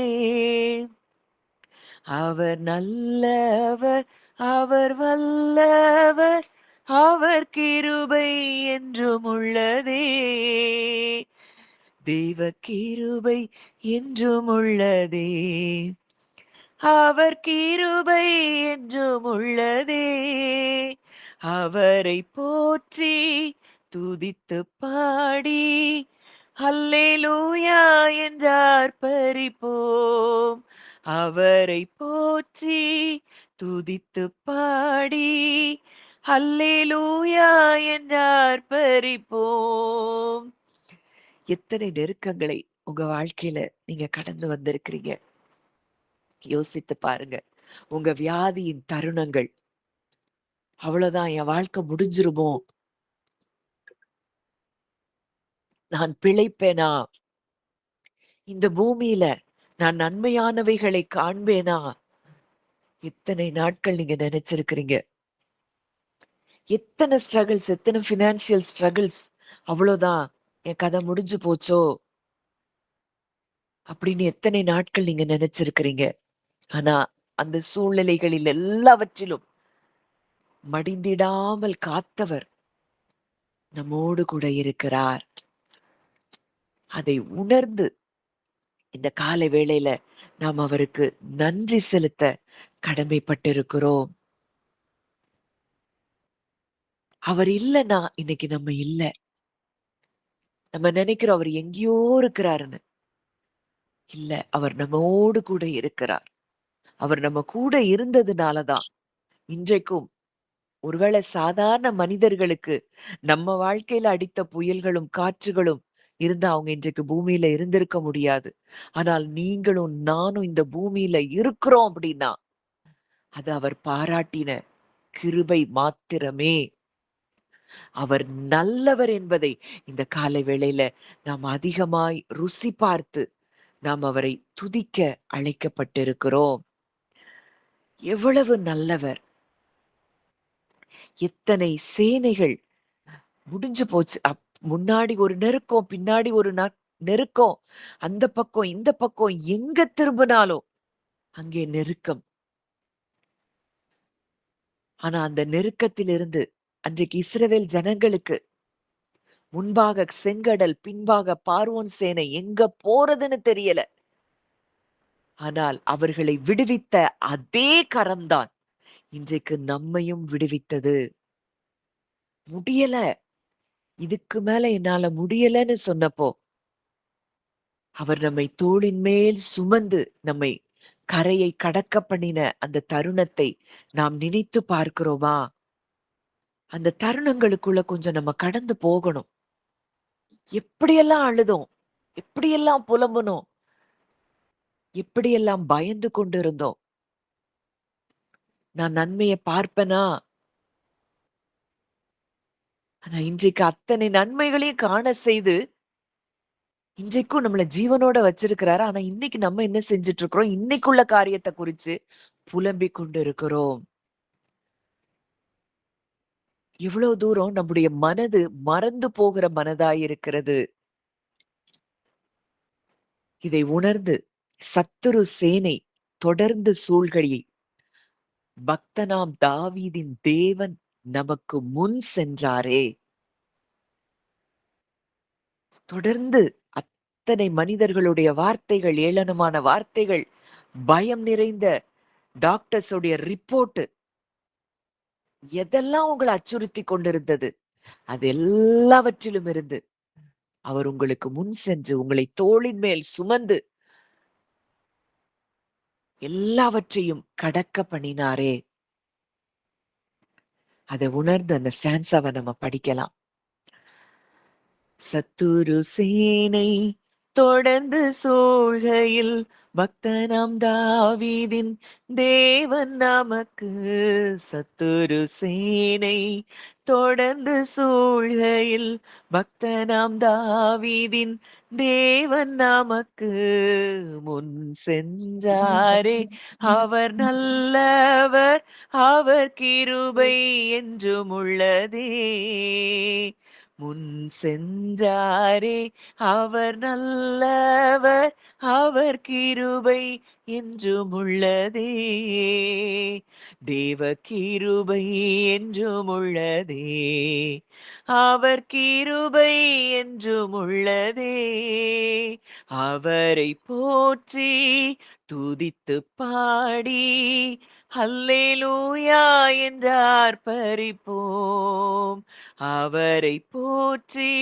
அவர் நல்லவர், அவர் வல்லவர், அவர் கிருபை என்றும் உள்ளதே. தெய்வ கிருபை என்றும் உள்ளதே. அவர் கிருபை என்றும் உள்ளதே. அவரை போற்றி துதித்து பாடி அல்லேலூயா என்றார் பரிப்போம். அவரை போற்றி துதித்து பாடி அல்லேலூயா என்றார் பரிப்போம். எத்தனை நெருக்கங்களை உங்க வாழ்க்கையில நீங்க கடந்து வந்திருக்கிறீங்க. யோசித்து பாருங்க. உங்க வியாதியின் தருணங்கள் அவ்வளவுதான், என் வாழ்க்கை முடிஞ்சிருமோ, நான் பிழைப்பேனா, இந்த பூமியில நான் நன்மையானவைகளை காண்பேனா, எத்தனை நாட்கள் நீங்க நினைச்சிருக்கிறீங்க. எத்தனை ஸ்ட்ரகிள்ஸ், எத்தனை பினான்சியல் ஸ்ட்ரகிள்ஸ், அவ்வளவுதான் என் கதை முடிஞ்சு போச்சோ அப்படின்னு எத்தனை நாட்கள் நீங்க நினைச்சிருக்கிறீங்க. ஆனா அந்த சூழ்நிலைகளில் எல்லாவற்றிலும் மடிந்திடாமல் காத்தவர் நம்மோடு கூட இருக்கிறார். அதை உணர்ந்து இந்த காலை வேளையில நாம் அவருக்கு நன்றி செலுத்த கடமைப்பட்டிருக்கிறோம். அவர் இல்லன்னா இன்னைக்கு நம்ம இல்ல. நம்ம நினைக்கிறோம் அவர் எங்கேயோ இருக்கிறாருன்னு. இல்ல, அவர் நம்மோடு கூட இருக்கிறார். அவர் நம்ம கூட இருந்ததுனால தான் இன்றைக்கும் ஒருவேளை சாதாரண மனிதர்களுக்கு நம்ம வாழ்க்கையில அடித்த புயல்களும் காற்றுகளும் இருந்தா அவங்க இன்றைக்கு பூமியில இருந்திருக்க முடியாது. ஆனால் நீங்களும் நானும் இந்த பூமியில இருக்கிறோம் அப்படின்னா அது அவர் பாராட்டின கிருபை மாத்திரமே. அவர் நல்லவர் என்பதை இந்த காலை வேளையில நாம் அதிகமாய் ருசி பார்த்து நாம் அவரை துதிக்க அழைக்கப்பட்டிருக்கிறோம். எவ்வளவு நல்லவர்! எத்தனை சேனைகள் முடிஞ்சு போச்சு. முன்னாடி ஒரு நெருக்கம், பின்னாடி ஒரு நெருக்கம். அந்த பக்கம், இந்த பக்கம் எங்க திரும்பினாலும் அங்கே நெருக்கம். ஆனா அந்த நெருக்கத்திலிருந்து அன்றைக்கு இஸ்ரவேல் ஜனங்களுக்கு முன்பாக செங்கடல், பின்பாக பார்வோன் சேனை எங்க போறதுன்னு தெரியல. ஆனால் அவர்களை விடுவித்த அதே கரம்தான் இன்றைக்கு நம்மையும் விடுவித்தது. முடியல, இதுக்கு மேல என்னால முடியலன்னு சொன்னப்போ அவர் நம்மை தோளின் மேல் சுமந்து நம்மை கரையை கடக்க பண்ணின அந்த தருணத்தை நாம் நினைத்து பார்க்கிறோமா? அந்த தருணங்களுக்குள்ள கொஞ்சம் நம்ம கடந்து போகணும். எப்படியெல்லாம் அழுதோம், எப்படியெல்லாம் புலம்புனோம், எப்படியெல்லாம் பயந்து கொண்டிருந்தோம். நான் நன்மைய பார்ப்பனா? ஆனா இன்றைக்கு அத்தனை நன்மைகளையும் காண செய்து இன்றைக்கும் நம்மள ஜீவனோட வச்சிருக்கிறாரு. ஆனா இன்னைக்கு நம்ம என்ன செஞ்சுட்டு இருக்கிறோம்? இன்னைக்குள்ள காரியத்த குறிச்சு புலம்பிக் கொண்டு இருக்கிறோம். எவ்வளவு தூரம் நம்முடைய மனது மறந்து போகிற மனதாயிருக்கிறது. இதை உணர்ந்து சத்துரு சேனை தொடர்ந்து சூழ்கையை பக்தனாம் தாவீதின் தேவன் நமக்கு முன் சென்றாரே. தொடர்ந்து அத்தனை மனிதர்களுடைய வார்த்தைகள், ஏளனமான வார்த்தைகள், பயம் நிறைந்த டாக்டர்ஸ் உடைய ரிப்போர்ட் எதெல்லாம் உங்களை அச்சுறுத்தி கொண்டிருந்தது, அது எல்லாவற்றிலும் இருந்து அவர் உங்களுக்கு முன் சென்று உங்களை தோளின் மேல் சுமந்து எல்லாவற்றையும் கடக்க பண்ணினாரே. அதை உணர்ந்து அந்த ஸ்டான்ஸாவை நம்ம படிக்கலாம். சத்துரு சேனை தொடர்ந்து சூழ்கையில் பக்தனாம் தாவீதின் தேவன் நமக்கு. சத்துரு சேனை தொடர்ந்து சூழ்கையில் பக்தனாம் தாவீதின் தேவன் நமக்கு முன் சென்றாரே. அவர் நல்லவர், அவர் கிருபை என்றும் உள்ளதே. முன் சென்றாரே, அவர் நல்லவர், அவர் கிருபை என்றும் உள்ளதே. தேவ கிருபை என்றும் உள்ளதே, அவர் கிருபை என்றும் உள்ளதே. அவரை போற்றி துதித்து பாடி அல்லேலூயா என்று ஆர்ப்பரிப்போம். அவரை போற்றி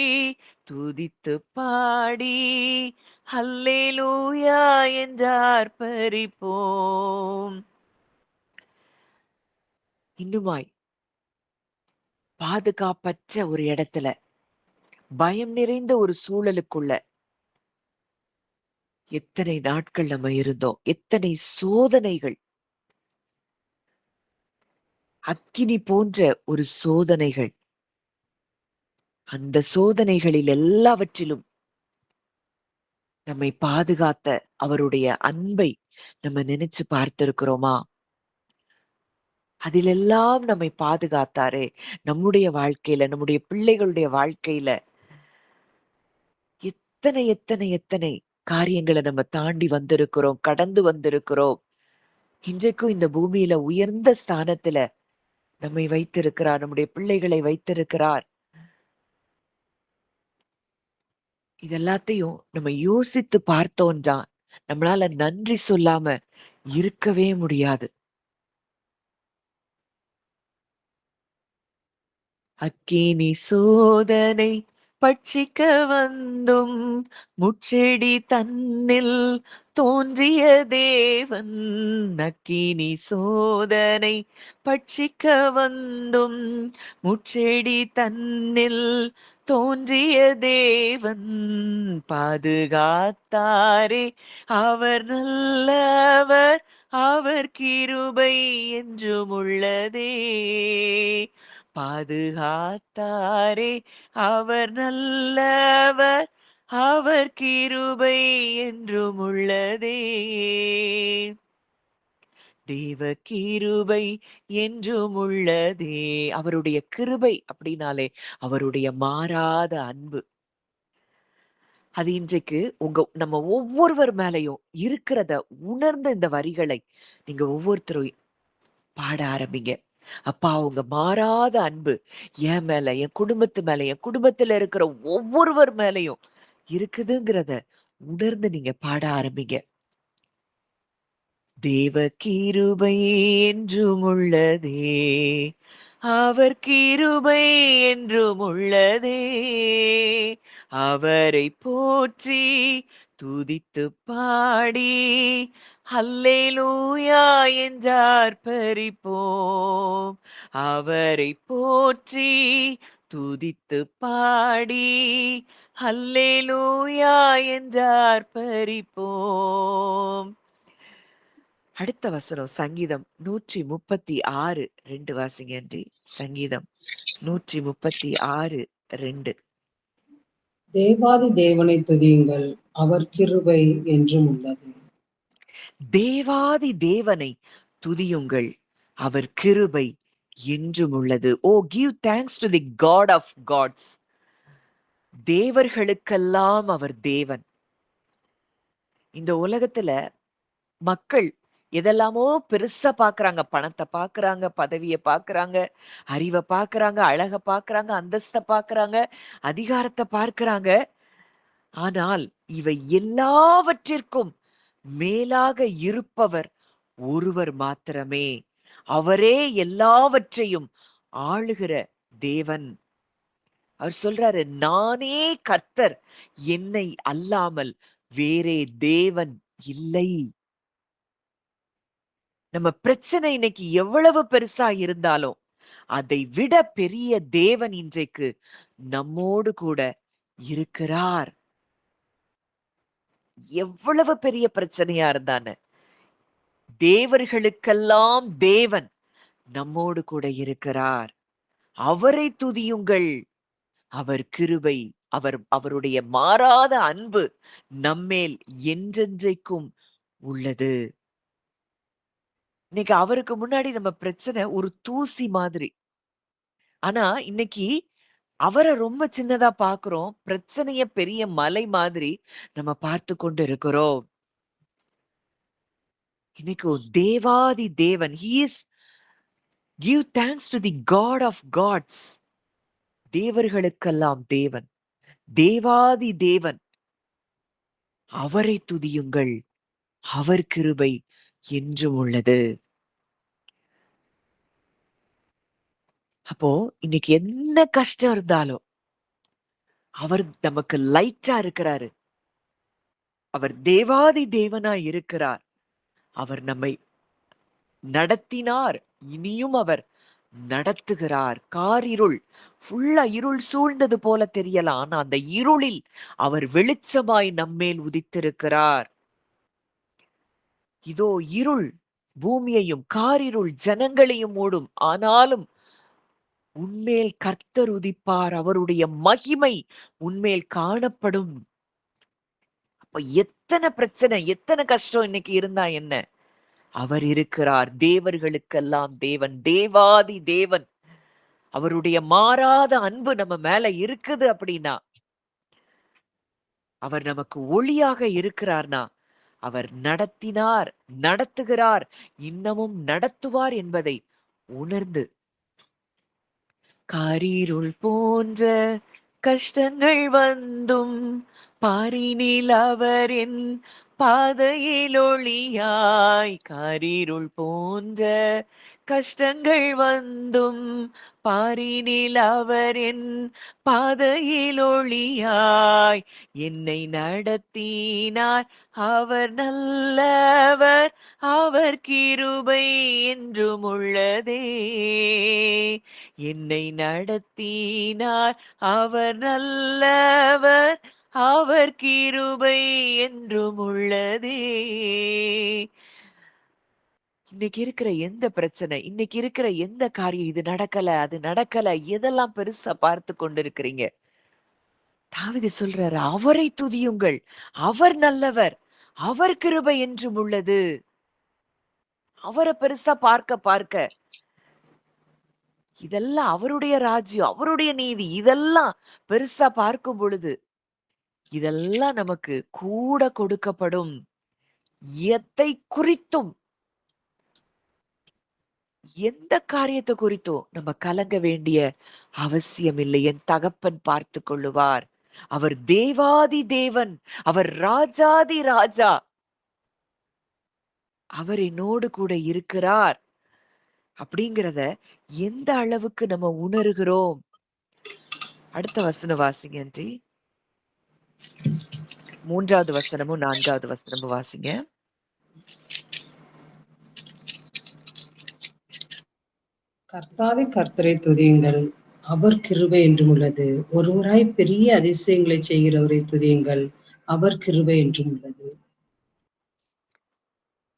துதித்து பாடி அல்லேலூயா என்று ஆர்ப்பரிப்போம். இன்னுமாய் பாதுகாப்பற்ற ஒரு இடத்துல, பயம் நிறைந்த ஒரு சூழலுக்குள்ள எத்தனை நாட்கள் நம்ம இருந்தோம், எத்தனை சோதனைகள், அக்கினி போன்ற ஒரு சோதனைகள். அந்த சோதனைகளில் எல்லாவற்றிலும் நம்மை பாதுகாத்த அவருடைய அன்பை நம்ம நினைச்சு பார்த்திருக்கிறோமா? அதிலெல்லாம் நம்மை பாதுகாத்தாரே. நம்முடைய வாழ்க்கையில, நம்முடைய பிள்ளைகளுடைய வாழ்க்கையில எத்தனை எத்தனை எத்தனை காரியங்களை நம்ம தாண்டி வந்திருக்கிறோம், கடந்து வந்திருக்கிறோம். இன்றைக்கும் இந்த பூமியில உயர்ந்த ஸ்தானத்துல நம்மை வைத்திருக்கிறார், நம்முடைய பிள்ளைகளை வைத்திருக்கிறார். இது எல்லாத்தையும் நம்ம யோசித்து பார்த்தோம்னா, நம்மளால நன்றி சொல்லாம இருக்கவே முடியாது. அக்கினி சோதனை பட்சிக்க வந்தும் முட்செடி தன்னில் தோன்றிய தேவன். அக்கினி சோதனை பட்சிக்க வந்தும் முட்செடி தன்னில் தோன்றிய தேவன் பாதுகாத்தாரே. அவர் நல்லவர், அவர் கிருபை என்றும் உள்ளதே. பாதுகாத்தாரே, அவர் நல்லவர், அவர் கிருபை என்றும் உள்ளதே. தேவ கிருபை என்றும் உள்ளதே. அவருடைய கிருபை அப்படின்னாலே அவருடைய மாறாத அன்பு. அது இன்றைக்கு நம்ம ஒவ்வொருவர் மேலயும் இருக்கிறத உணர்ந்த இந்த வரிகளை நீங்க ஒவ்வொருத்தரும் பாட ஆரம்பிங்க. அப்பா, உங்க மாறாத அன்பு என் மேல, என் குடும்பத்து மேல, என் குடும்பத்துல இருக்கிற ஒவ்வொருவர் மேலயும் இருக்குதுங்கிறத உணர்ந்து நீங்க பாட ஆரம்பிங்க. தேவ கிருபை என்றும் உள்ளதே, அவர் கிருபை என்றும் உள்ளதே. அவரை போற்றி துதித்து பாடி அல்லேலூயா என்றார் பரிப்போம். அவரை போற்றி துதித்து பாடி அல்லேலூயா என்றார் பரிப்போம். அடுத்த வசனம் சங்கீதம் 136 2 வாசிங்க ஆண்டி. சங்கீதம் 136 2. தேவாதி தேவனை துதியுங்கள், அவர் கிருபை என்றும் உள்ளது. தேவாதி தேவனை துதியுங்கள், அவர் கிருபை என்றும் உள்ளது. Oh, give thanks to the God of gods. தேவர்களுக்கெல்லாம் அவர் தேவன். இந்த உலகத்துல மக்கள் எதெல்லாமோ பெருசா பாக்குறாங்க. பணத்தை பாக்குறாங்க, பதவிய பாக்குறாங்க, அறிவை பாக்குறாங்க, அழக பாக்குறாங்க, அந்தஸ்த பாக்குறாங்க, அதிகாரத்தை பார்க்கிறாங்க. ஆனால் இவை எல்லாவற்றிற்கும் மேலாக இருப்பவர் ஒருவர் மாத்திரமே. அவரே எல்லாவற்றையும் ஆளுகிற தேவன். அவர் சொல்றாரு, நானே கர்த்தர், என்னை அல்லாமல் வேறே தேவன் இல்லை. நம்ம பிரச்சனை இன்னைக்கு எவ்வளவு பெருசா இருந்தாலும் அதை விட பெரிய தேவன் இன்றைக்கு நம்மோடு கூட இருக்கிறார். எவ்வளவு பெரிய பிரச்சனையா இருந்தானே, தேவர்களுக்கெல்லாம் தேவன் நம்மோடு கூட இருக்கிறார். அவரை துதியுங்கள், அவர் கிருபை, அவருடைய மாறாத அன்பு நம்மேல் என்றென்றைக்கும் உள்ளது. இன்னைக்கு அவருக்கு முன்னாடி நம்ம பிரச்சனை ஒரு தூசி மாதிரி. ஆனா இன்னைக்கு அவரை ரொம்ப சின்னதா பார்க்கிறோம். பிரச்சனைய பெரிய மலை மாதிரி நம்ம பார்த்து கொண்டு இருக்கிறோம். இன்னைக்கு தேவாதி தேவன், he is give thanks to the God of gods. தேவர்களுக்கெல்லாம் தேவன், தேவாதி தேவன், அவரை துதியுங்கள், அவர் கிருபை என்றும் உள்ளது. அப்போ இன்னைக்கு என்ன கஷ்டம் இருந்தாலும் அவர் நமக்கு லைட்டா இருக்கிறாரு. அவர் தேவாதி தேவனா இருக்கிறார். அவர் நம்மை நடத்தினார், இனியும் அவர் நடத்துகிறார். காரிருள் ஃபுல்லா இருள் சூழ்ந்தது போல தெரியலாம். ஆனா அந்த இருளில் அவர் வெளிச்சமாய் நம்மேல் உதித்திருக்கிறார். இதோ இருள் பூமியையும் காரிருள் ஜனங்களையும் மூடும், ஆனாலும் உன்மேல் கர்த்தர் உதிப்பார், அவருடைய மகிமை உன்மேல் காணப்படும். அப்ப எத்தனை பிரச்சனை, எத்தனை கஷ்டம் இன்னைக்கு இருந்தா என்ன, அவர் இருக்கிறார். தேவர்களுக்கெல்லாம் தேவன், தேவாதி தேவன். அவருடைய மாறாத அன்பு நம்ம மேல இருக்குது அப்படின்னா, அவர் நமக்கு ஒளியாக இருக்கிறார்னா, அவர் நடத்தினார், நடத்துகிறார், இன்னமும் நடத்துவார் என்பதை உணர்ந்து, காரிருள் போன்ற கஷ்டங்கள் வந்தும் பாரினில் அவர் என் பாதையில் ஒளியாய், காரிருள் போன்ற கஷ்டங்கள் வந்தும் பாரினில் அவர் என் பாதையில் ஒளியாய் என்னை நடத்தினார். அவர் நல்லவர், அவர் கிருபை என்றும் உள்ளதே. என்னை நடத்தினார், அவர் நல்லவர், அவர் கிருபை என்றும் உள்ளதே. இன்னைக்கு இருக்கிற எந்த பிரச்சனை, இன்னைக்கு இருக்கிற எந்த காரியம், இது நடக்கல, அது நடக்கல, எதெல்லாம் பெருசா பார்த்து கொண்டிருக்கிறீங்க? தாவீது சொல்றாரு, அவரை துதியுங்கள், அவர் நல்லவர், அவர் கிருபை என்றும் உள்ளது. அவரை பெருசா பார்க்க பார்க்க இதெல்லாம் அவருடைய ராஜ்யம், அவருடைய நீதி, இதெல்லாம் பெருசா பார்க்கும் பொழுது இதெல்லாம் நமக்கு கூட கொடுக்கப்படும். எதை குறித்தும், எந்த காரியத்தை குறித்தும் நம்ம கலங்க வேண்டிய அவசியம் இல்லை. என் தகப்பன் பார்த்து கொள்ளுவார். அவர் தேவாதி தேவன், அவர் ராஜாதி ராஜா, அவர் என்னோடு கூட இருக்கிறார் அப்படிங்கிறத எந்த அளவுக்கு நம்ம உணர்கிறோம். அடுத்த வசனம் வாசிங்க ஆண்டி. 3வது வசனமும் 4வது வசனமும் வாசிங்க. கர்த்தாவே கர்த்தரை துதியுங்கள், அவர் கிருபை என்றும் உள்ளது. ஒருவராய் பெரிய அதிசயங்களை செய்கிறவரை துதியுங்கள், அவர் கிருபை என்றும் உள்ளது.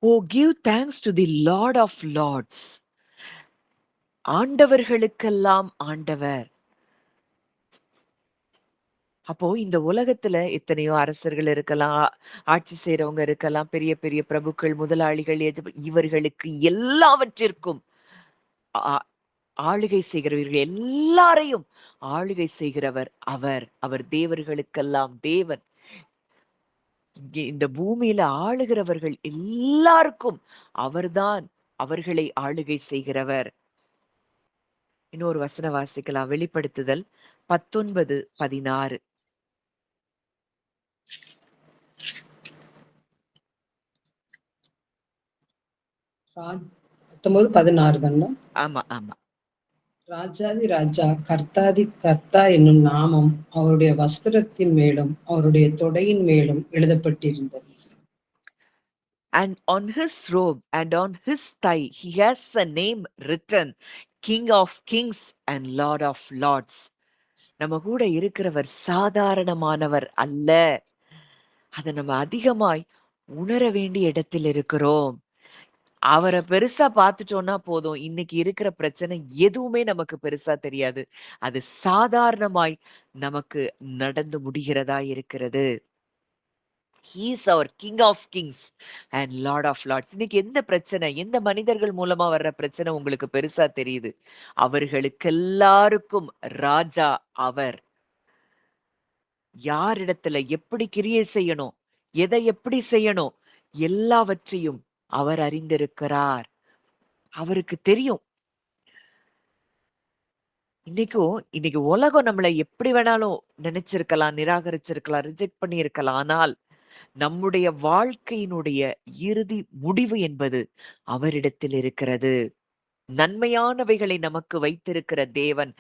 Oh give thanks to the Lord of lords. ஆண்டவர்களுக்கெல்லாம் ஆண்டவர். அப்போ இந்த உலகத்துல எத்தனையோ அரசர்கள் இருக்கலாம், ஆட்சி செய்றவங்க இருக்கலாம், பெரிய பெரிய பிரபுக்கள், முதலாளிகள், இவர்களுக்கு எல்லாவற்றிற்கும் ஆ ஆளுகை செய்கிறவர்கள் எல்லாரையும் ஆளுகை செய்கிறவர் அவர். அவர் தேவர்களுக்கெல்லாம் தேவன். இங்கே இந்த பூமியில ஆளுகிறவர்கள் எல்லாருக்கும் அவர்தான் அவர்களை ஆளுகை செய்கிறவர். இன்னொரு வசனம் வாசிக்கலாம். வெளிப்படுத்துதல் 19:16. ராஜ் 19:16 தானே? ஆமா, ஆமா. ராஜாதி ராஜா, கர்த்தாதி கர்த்தா என்னும் நாமம் அவருடைய வஸ்திரத்தின் மேலும் அவருடைய தொடையின் மேலும் எழுதப்பட்டிருந்தது. And on his robe and on his thigh he has a name written, King of Kings and Lord of Lords. நம்ம கூட இருக்கிறவர் சாதாரணமானவர் அல்ல. அதை நம்ம அதிகமாய் உணர வேண்டிய இடத்தில் இருக்கிறோம். அவரை பெருசா பார்த்துட்டோம்னா போதும். இன்னைக்கு இருக்கிற பிரச்சனை எதுவுமே நமக்கு பெருசா தெரியாது. அது சாதாரணமாய் நமக்கு நடந்து முடிகிறதா இருக்கிறது. He is our King of Kings and Lord of Lords. இன்னைக்கு எந்த பிரச்சனை, எந்த மனிதர்கள் மூலமா வர்ற பிரச்சனை உங்களுக்கு பெருசா தெரியுது? அவர்களுக்கு எல்லாருக்கும் ராஜா அவர். யாரிடத்துல எப்படி கிரியை செய்யணும், எதை எப்படி செய்யணும், எல்லாவற்றையும் அவர் அறிந்திருக்கிறார். அவருக்கு தெரியும். இன்னைக்கு உலகம் நம்மளை எப்படி வேணாலும் நினைச்சிருக்கலாம், நிராகரிச்சிருக்கலாம், ரிஜெக்ட் பண்ணியிருக்கலாம். ஆனால் நம்முடைய வாழ்க்கையினுடைய இறுதி முடிவு என்பது அவரிடத்தில் இருக்கிறது. நன்மையானவைகளை நமக்கு வைத்திருக்கிற தேவன்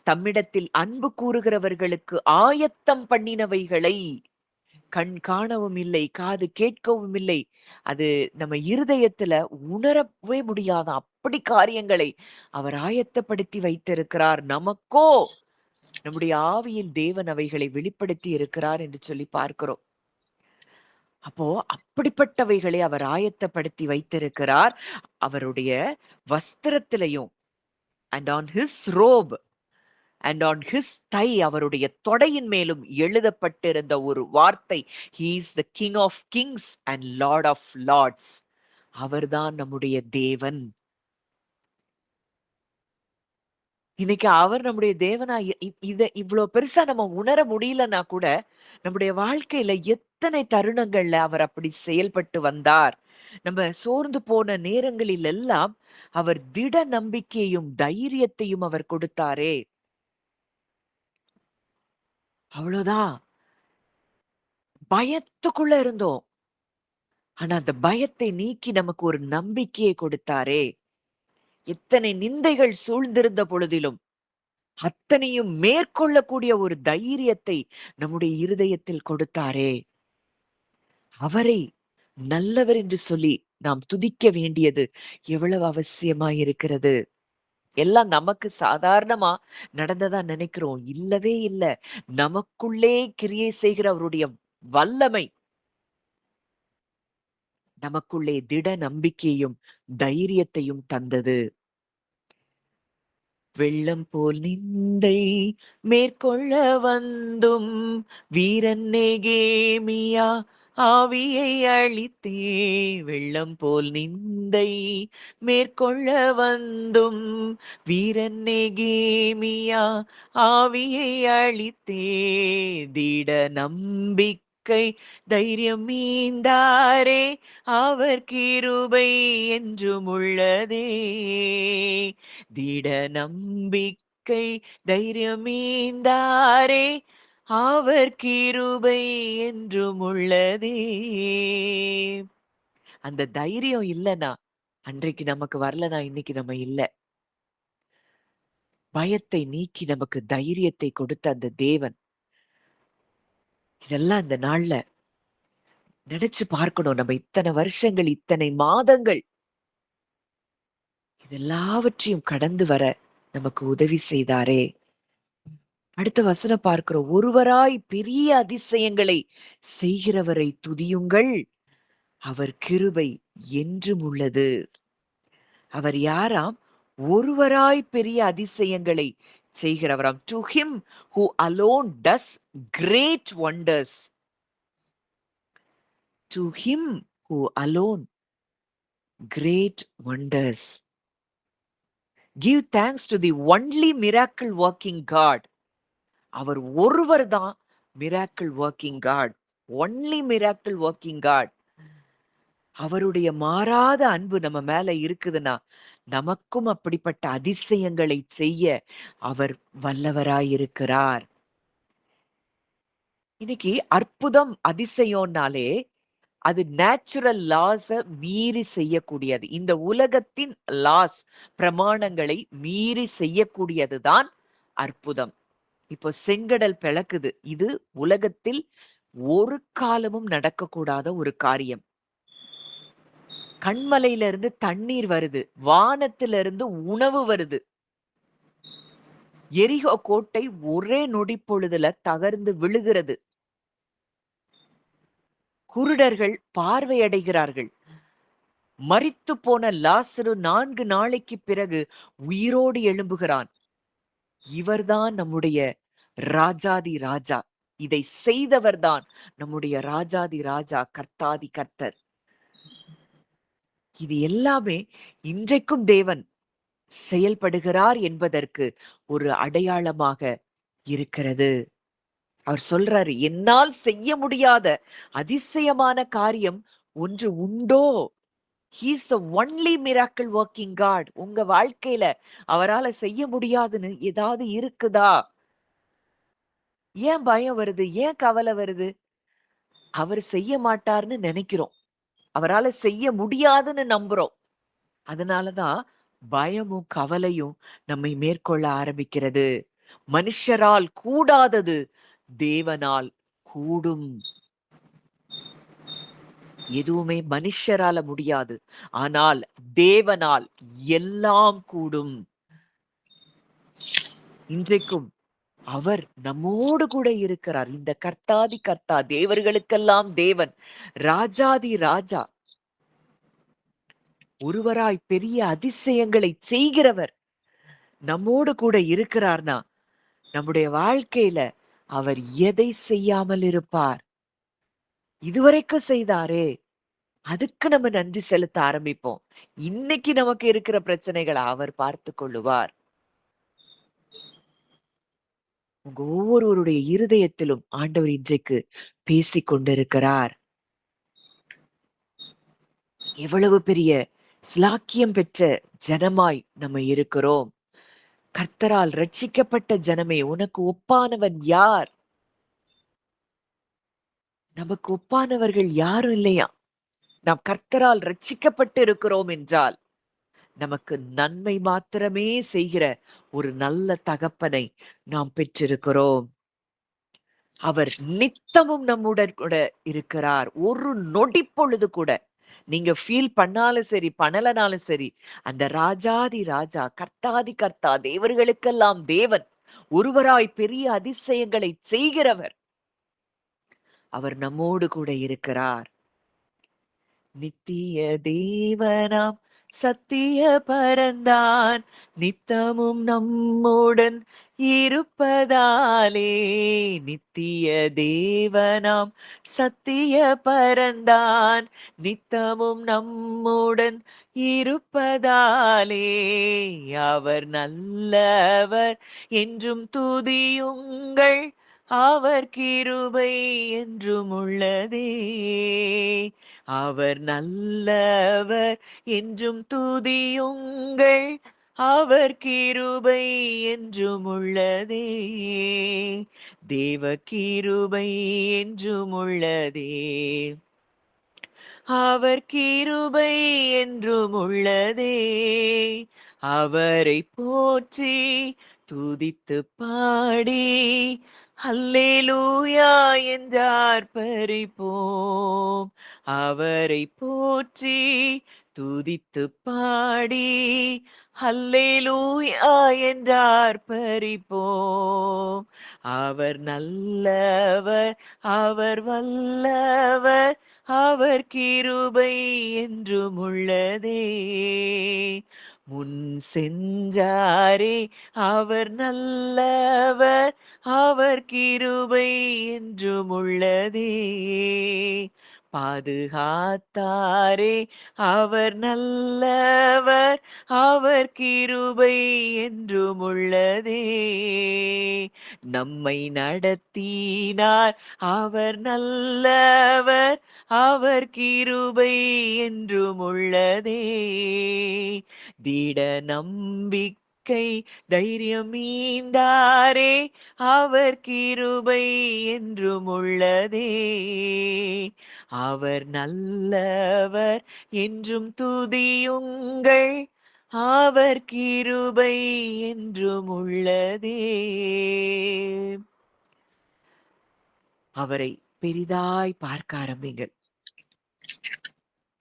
தம்மிடத்தில் அன்பு கூறுகிறவர்களுக்கு ஆயத்தம் பண்ணினவைகளை கண் காணவும் இல்லை, காது கேட்கவும் இல்லை. அது நம்ம இருதயத்துல உணரவே முடியாத அப்படி காரியங்களை அவர் ஆயத்தப்படுத்தி வைத்திருக்கிறார். நமக்கோ நம்முடைய ஆவியில் தேவன் அவைகளை வெளிப்படுத்தி இருக்கிறார் என்று சொல்லி பார்க்கிறோம். அப்போ அப்படிப்பட்டவைகளை அவர் ஆயத்தப்படுத்தி வைத்திருக்கிறார். அவருடைய வஸ்திரத்திலையும் and on his robe and on his thigh, அவருடைய தொடையின் மேலும் எழுதப்பட்டிருந்த ஒரு வார்த்தை, he is the King of Kings and Lord of Lords. அவர்தான் நம்முடைய தேவன். இன்னைக்கு அவர் நம்முடைய தேவனா இத இவ்ளோ பெருசா நம்ம உணர முடியலன்னா கூட, நம்முடைய வாழ்க்கையில எத்தனை தருணங்கள்ல அவர் அப்படி செயல்பட்டு வந்தார். நம்ம சோர்ந்து போன நேரங்களில் எல்லாம் அவர் திட நம்பிக்கையும், தைரியத்தையும் அவர் கொடுத்தாரே. அவ்வளோதான். பயத்துக்குள்ள இருந்தோம். ஆனா அந்த பயத்தை நீக்கி நமக்கு ஒரு நம்பிக்கையை கொடுத்தாரே! எத்தனை நிந்தைகள் சூழ்ந்திருந்த பொழுதிலும், அத்தனையும் மேற்கொள்ளக்கூடிய ஒரு தைரியத்தை நம்முடைய இருதயத்தில் கொடுத்தாரே! அவரை நல்லவர் என்று சொல்லி நாம் துதிக்க வேண்டியது எவ்வளவு அவசியமாயிருக்கிறது. எல்லாம் நமக்கு சாதாரணமா நடந்ததா நினைக்கிறோம். இல்லவே இல்ல. நமக்குள்ளே கிரியை செய்கிற அவருடைய வல்லமை நமக்குள்ளே திட நம்பிக்கையும், தைரியத்தையும் தந்தது. வெள்ளம் போல் நிந்தை மேற்கொள்ள வந்தும் வீரன் நெகேமியா ஆவியை அழித்தே. வெள்ளம் போல் நிந்தை மேற்கொள்ள வந்தும் வீரன் நெகேமியா ஆவியை அழித்தே. திட நம்பிக்கை தைரியம் மீந்தாரே, அவர் கிருபை என்றும் உள்ளதே. திட நம்பிக்கை தைரியமீந்தாரே, அவர் கிருபை என்றும் உள்ளதே. அந்த தைரியம் இல்லனா, அன்றைக்கு நமக்கு வரலனா இன்னைக்கு நம்ம இல்ல. பயத்தை நீக்கி நமக்கு தைரியத்தை கொடுத்த அந்த தேவன், இதெல்லாம் இந்த நாள்ல நினைச்சு பார்க்கணும். நம்ம இத்தனை வருஷங்கள், இத்தனை மாதங்கள் இதெல்லாவற்றையும் கடந்து வர நமக்கு உதவி செய்தாரே. அடுத்த வசனம் பார்க்கிறோம். ஒருவராய் பெரிய அதிசயங்களை செய்கிறவரை துதியுங்கள், அவர் கிருபை என்றும் உள்ளது. அவர் யாராம்? ஒருவராய் பெரிய அதிசயங்களை செய்கிறவராம். To him who alone does great wonders. To him who alone great wonders. Give thanks to the only miracle working God. அவர் ஒருவர் தான் miracle working God. Only miracle working God. அவருடைய மாறாத அன்பு நம்ம மேல இருக்குதுன்னா, நமக்கும் அப்படிப்பட்ட அதிசயங்களை செய்ய அவர் வல்லவராயிருக்கிறார். இன்னைக்கு அற்புதம், அதிசயம்னாலே அது நேச்சுரல் லாஸ மீறி செய்யக்கூடியது. இந்த உலகத்தின் லாஸ், பிரமாணங்களை மீறி செய்யக்கூடியதுதான் அற்புதம். இப்போ செங்கடல் பிளக்குது. இது உலகத்தில் ஒரு காலமும் நடக்கக்கூடாத ஒரு காரியம். கண்மலையில இருந்து தண்ணீர் வருது. வானத்திலிருந்து உணவு வருது. எரிகோ கோட்டை ஒரே நொடி பொழுதுல தகர்ந்து விழுகிறது. குருடர்கள் பார்வையடைகிறார்கள். மரித்து போன லாசரு 4 நாளைக்கு பிறகு உயிரோடு எழும்புகிறான். இவர்தான் நம்முடைய ராஜாதி ராஜா. இதை செய்தவர்தான் நம்முடைய ராஜாதி ராஜா, கர்த்தாதி கர்த்தர். இது எல்லாமே இன்றைக்கும் தேவன் செயல்படுகிறார் என்பதற்கு ஒரு அடையாளமாக இருக்கிறது. அவர் சொல்றாரு, என்னால் செய்ய முடியாத அதிசயமான காரியம் ஒன்று உண்டோ? He is the only miracle working God. உங்க வாழ்க்கையில அவரால செய்ய முடியாதுன்னு ஏதாவது இருக்குதா? ஏன் பயம் வருது? ஏன் கவலை வருது? அவர் செய்ய மாட்டார்னு நினைக்கிறோம். அவரால செய்ய முடியாதுன்னு நம்புறோம். அதனாலதான் பயமும் கவலையும் நம்மை மேற்கொள்ள ஆரம்பிக்கிறது. மனுஷரால் கூடாதது தேவனால் கூடும். எதுவுமே மனுஷரால முடியாது. ஆனால் தேவனால் எல்லாம் கூடும். இன்றைக்கும் அவர் நம்மோடு கூட இருக்கிறார். இந்த கர்த்தாதி கர்த்தா, தேவர்களுக்கெல்லாம் தேவன், ராஜாதி ராஜா, ஒருவராய் பெரிய அதிசயங்களை செய்கிறவர் நம்மோடு கூட இருக்கிறார்னா, நம்முடைய வாழ்க்கையில அவர் எதை செய்யாமல் இருப்பார்? இதுவரைக்கும் செய்தாரே, அதுக்கு நம்ம நன்றி செலுத்த ஆரம்பிப்போம். இன்னைக்கு நமக்கு இருக்கிற பிரச்சனைகளை அவர் பார்த்து கொள்ளுவார். உங்க ஒவ்வொருவருடைய இருதயத்திலும் ஆண்டவர் இன்றைக்கு பேசிக் கொண்டிருக்கிறார். எவ்வளவு பெரிய ஸ்லாக்கியம் பெற்ற ஜனமாய் நம்ம இருக்கிறோம். கர்த்தரால் ரட்சிக்கப்பட்ட ஜனமே, உனக்கு ஒப்பானவன் யார்? நமக்கு ஒப்பானவர்கள் யாரும் இல்லையா? நாம் கர்த்தரால் ரட்சிக்கப்பட்டு இருக்கிறோம் என்றால், நமக்கு நன்மை மாத்திரமே செய்கிற ஒரு நல்ல தகப்பனை நாம் பெற்றிருக்கிறோம். அவர் நித்தமும் நம்முடன் கூட இருக்கிறார். ஒரு நொடி பொழுது கூட நீங்க ஃபீல் பண்ணாலும் சரி, பண்ணலனாலும் சரி, அந்த ராஜாதி ராஜா, கர்த்தாதி கர்த்தா, தேவர்களுக்கெல்லாம் தேவன், ஒருவராய் பெரிய அதிசயங்களை செய்கிறவர். அவர் நம்மோடு கூட இருக்கிறார். நித்திய தேவனாம் சத்திய பரந்தான் நித்தமும் நம்முடன் இருப்பதாலே. நித்திய தேவனாம் சத்திய பரந்தான் நித்தமும் நம்முடன் இருப்பதாலே. அவர் நல்லவர் என்றும் துதியுங்கள், அவர் கிருபை என்றும் உள்ளதே. அவர் நல்லவர் என்றும் துதியுங்கள், அவர் கிருபை என்றும் உள்ளதே. தேவ கிருபை என்றும் உள்ளதே. அவர் கிருபை என்றும் உள்ளதே. அவரை போற்றி துதித்து பாடி அல்லேலூயா என்றார் பறிப்போம். அவரை போற்றி துதித்து பாடி அல்லேலூயா என்றார் பறிப்போம். அவர் நல்லவர், அவர் வல்லவர், அவர் கிருபை என்றும் உள்ளதே. முன் சென்றாரே அவர் நல்லவர், அவர் கிருபை என்றும் உள்ளதே. பாதுகாத்தாரே அவர் நல்லவர், அவர் கிருபை என்றும் உள்ளதே. நம்மை நடத்தினார் அவர் நல்லவர், அவர் கிருபை என்றும் உள்ளதே. திட நம்பிக்கை தைரியம் மீந்தாரே அவர் கிருபை என்றும் உள்ளதே. அவர் நல்லவர் என்றும் துதியுங்கள், அவர் கிருபை என்றும் உள்ளதே. அவரை பெரிதாய் பார்க்க ஆரம்பிங்கள்.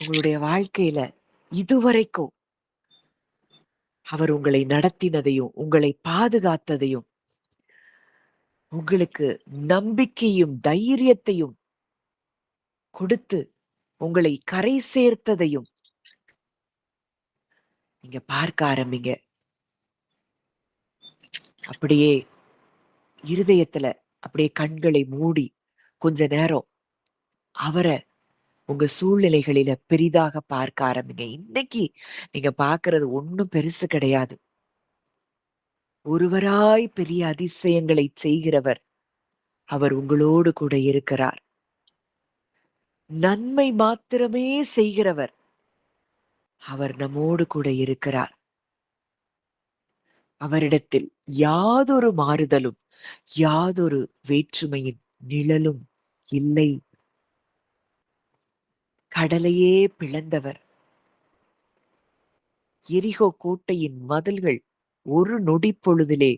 உங்களுடைய வாழ்க்கையில இதுவரைக்கும் அவர் உங்களை நடத்தினதையும் உங்களை பாதுகாத்ததையும் உங்களுக்கு நம்பிக்கையும் தைரியத்தையும் கொடுத்து உங்களை கரை சேர்த்ததையும் நீங்க பார்க்க ஆரம்பிங்க. அப்படியே இருதயத்துல அப்படியே கண்களை மூடி கொஞ்ச நேரம் அவரை உங்க சூழ்நிலைகளில பெரிதாக பார்க்க ஆரம்பிங்க. இன்னைக்கு நீங்க பார்க்கிறது ஒண்ணும் பெருசு கிடையாது. ஒருவராய் பெரிய அதிசயங்களை செய்கிறவர் அவர் உங்களோடு கூட இருக்கிறார். நன்மை மாத்திரமே செய்கிறவர் அவர் நம்மோடு கூட இருக்கிறார். அவரிடத்தில் யாதொரு மாறுதலும் யாதொரு வேற்றுமையின் நிழலும் இல்லை. கடலையே பிளந்தவர், எரிகோ கோட்டையின் மதில்கள் ஒரு நொடி பொழுதிலே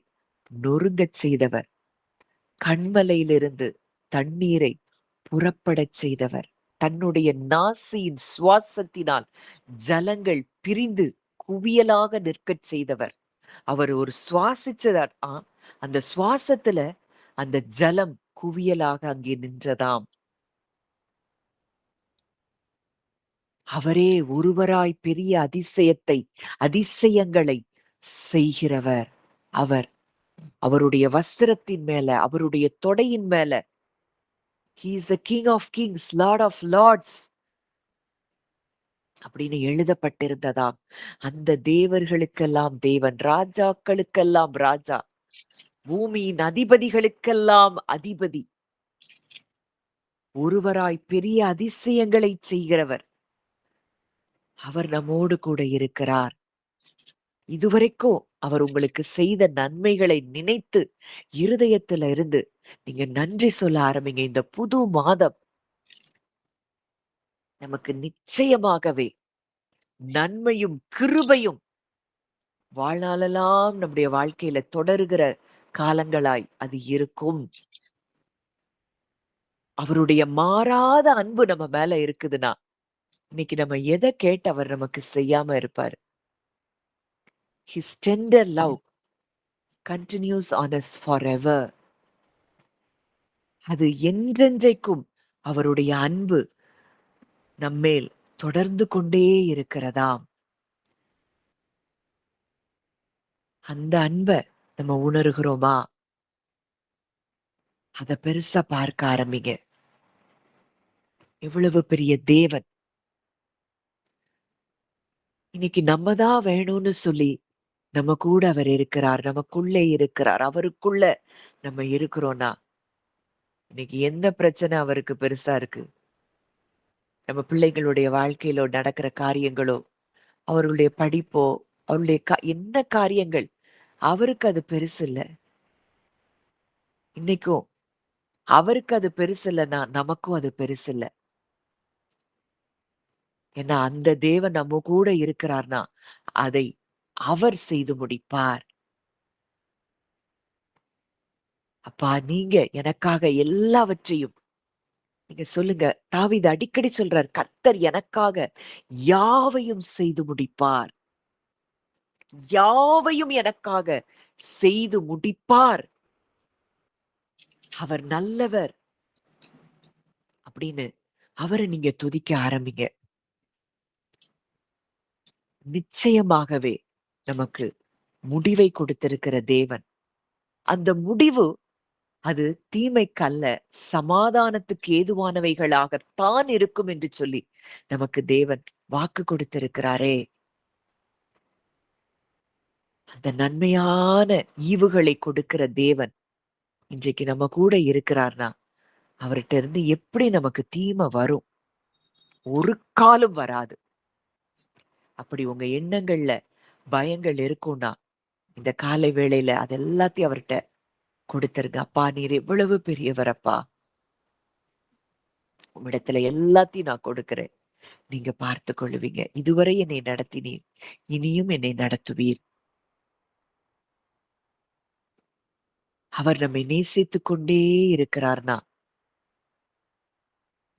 நொறுங்கச் செய்தவர், கண்மலையிலிருந்து தண்ணீரை புறப்படச் செய்தவர், தன்னுடைய நாசியின் சுவாசத்தினால் ஜலங்கள் பிரிந்து குவியலாக நிற்கச் செய்தவர். அவர் ஒரு சுவாசிச்சதார், அந்த சுவாசத்துல அந்த ஜலம் குவியலாக அங்கே நின்றதாம். அவரே ஒருவராய் பெரிய அதிசயங்களை செய்கிறவர். அவருடைய வஸ்திரத்தின் மேல, அவருடைய தொடையின் மேல he is the king of kings, lord of lords அப்படின்னு எழுதப்பட்டிருந்ததாம். அந்த தேவர்களுக்கெல்லாம் தேவன், ராஜாக்களுக்கெல்லாம் ராஜா, பூமியின் அதிபதிகளுக்கெல்லாம் அதிபதி, ஒருவராய் பெரிய அதிசயங்களை செய்கிறவர் அவர் நம்மோடு கூட இருக்கிறார். இதுவரைக்கும் அவர் உங்களுக்கு செய்த நன்மைகளை நினைத்து இருதயத்துல இருந்து நீங்க நன்றி சொல்ல ஆரம்பிங்க. இந்த புது மாதம் நமக்கு நிச்சயமாகவே நன்மையும் கிருபையும் வாழ்நாளெல்லாம் நம்முடைய வாழ்க்கையில தொடருகிற காலங்களாய் அது இருக்கும். அவருடைய மாறாத அன்பு நம்ம மேல இருக்குதுன்னா, இன்னைக்கு நம்ம எத கேட்டு அவர் நமக்கு செய்யாம இருப்பாரு? His tender love continues on us forever. அது என்றென்றைக்கும் அவருடைய அன்பு நம்மேல் தொடர்ந்து கொண்டே இருக்கிறதாம். அந்த அன்ப நம்ம உணர்கிறோமா? அத பெருசா பார்க்க ஆரம்பிங்க. எவ்வளவு பெரிய தேவன்! இன்னைக்கு நம்ம தான் வேணும்னு சொல்லி நம்ம கூட அவர் இருக்கிறார். நமக்குள்ளே இருக்கிறார். அவருக்குள்ள நம்ம இருக்கிறோம்னா, இன்னைக்கு எந்த பிரச்சனை அவருக்கு பெருசா இருக்கு? நம்ம பிள்ளைகளுடைய வாழ்க்கையில நடக்கிற காரியங்களோ, அவர்களுடைய படிப்போ, அவருடைய என்ன காரியங்கள் அவருக்கு அது பெருசு இல்ல. இன்னைக்கும் அவருக்கு அது பெருசு இல்லன்னா, நமக்கும் அது பெருசு இல்ல. ஏன்னா அந்த தேவன் நம்ம கூட இருக்கிறார்னா, அதை அவர் செய்து முடிப்பார். அப்பா நீங்க எனக்காக எல்லாவற்றையும் நீங்க சொல்லுங்க. தாவீது அடிக்கடி சொல்றார், கர்த்தர் எனக்காக யாவையும் செய்து முடிப்பார். யாவையும் எனக்காக செய்து முடிப்பார். அவர் நல்லவர் அப்படின்னு அவரை நீங்க துதிக்க ஆரம்பிங்க. நிச்சயமாகவே நமக்கு முடிவை கொடுத்திருக்கிற தேவன். அந்த முடிவு அது தீமைக்கல்ல, சமாதானத்துக்கு ஏதுவானவைகளாகத்தான் இருக்கும் என்று சொல்லி நமக்கு தேவன் வாக்கு கொடுத்திருக்கிறாரே. அந்த நன்மையான ஈவுகளை கொடுக்கிற தேவன் இன்றைக்கு நம்ம கூட இருக்கிறார்னா, அவர்ட்ட இருந்து எப்படி நமக்கு தீமை வரும்? ஒரு காலும் வராது. அப்படி உங்க எண்ணங்கள்ல பயங்கள் இருக்கும்னா, இந்த காலை வேளையில அது எல்லாத்தையும் அவர்ட்ட கொடுத்துருங்க. அப்பா நீர் எவ்வளவு பெரியவர் அப்பா. உம்மிடத்துல எல்லாத்தையும் நான் கொடுக்கிறேன். நீங்க பார்த்து கொள்ளுவீங்க. இதுவரை என்னை நடத்தினீர். இனியும் என்னை நடத்துவீர். அவர் நம்மை நேசித்துக் கொண்டே இருக்கிறார்னா,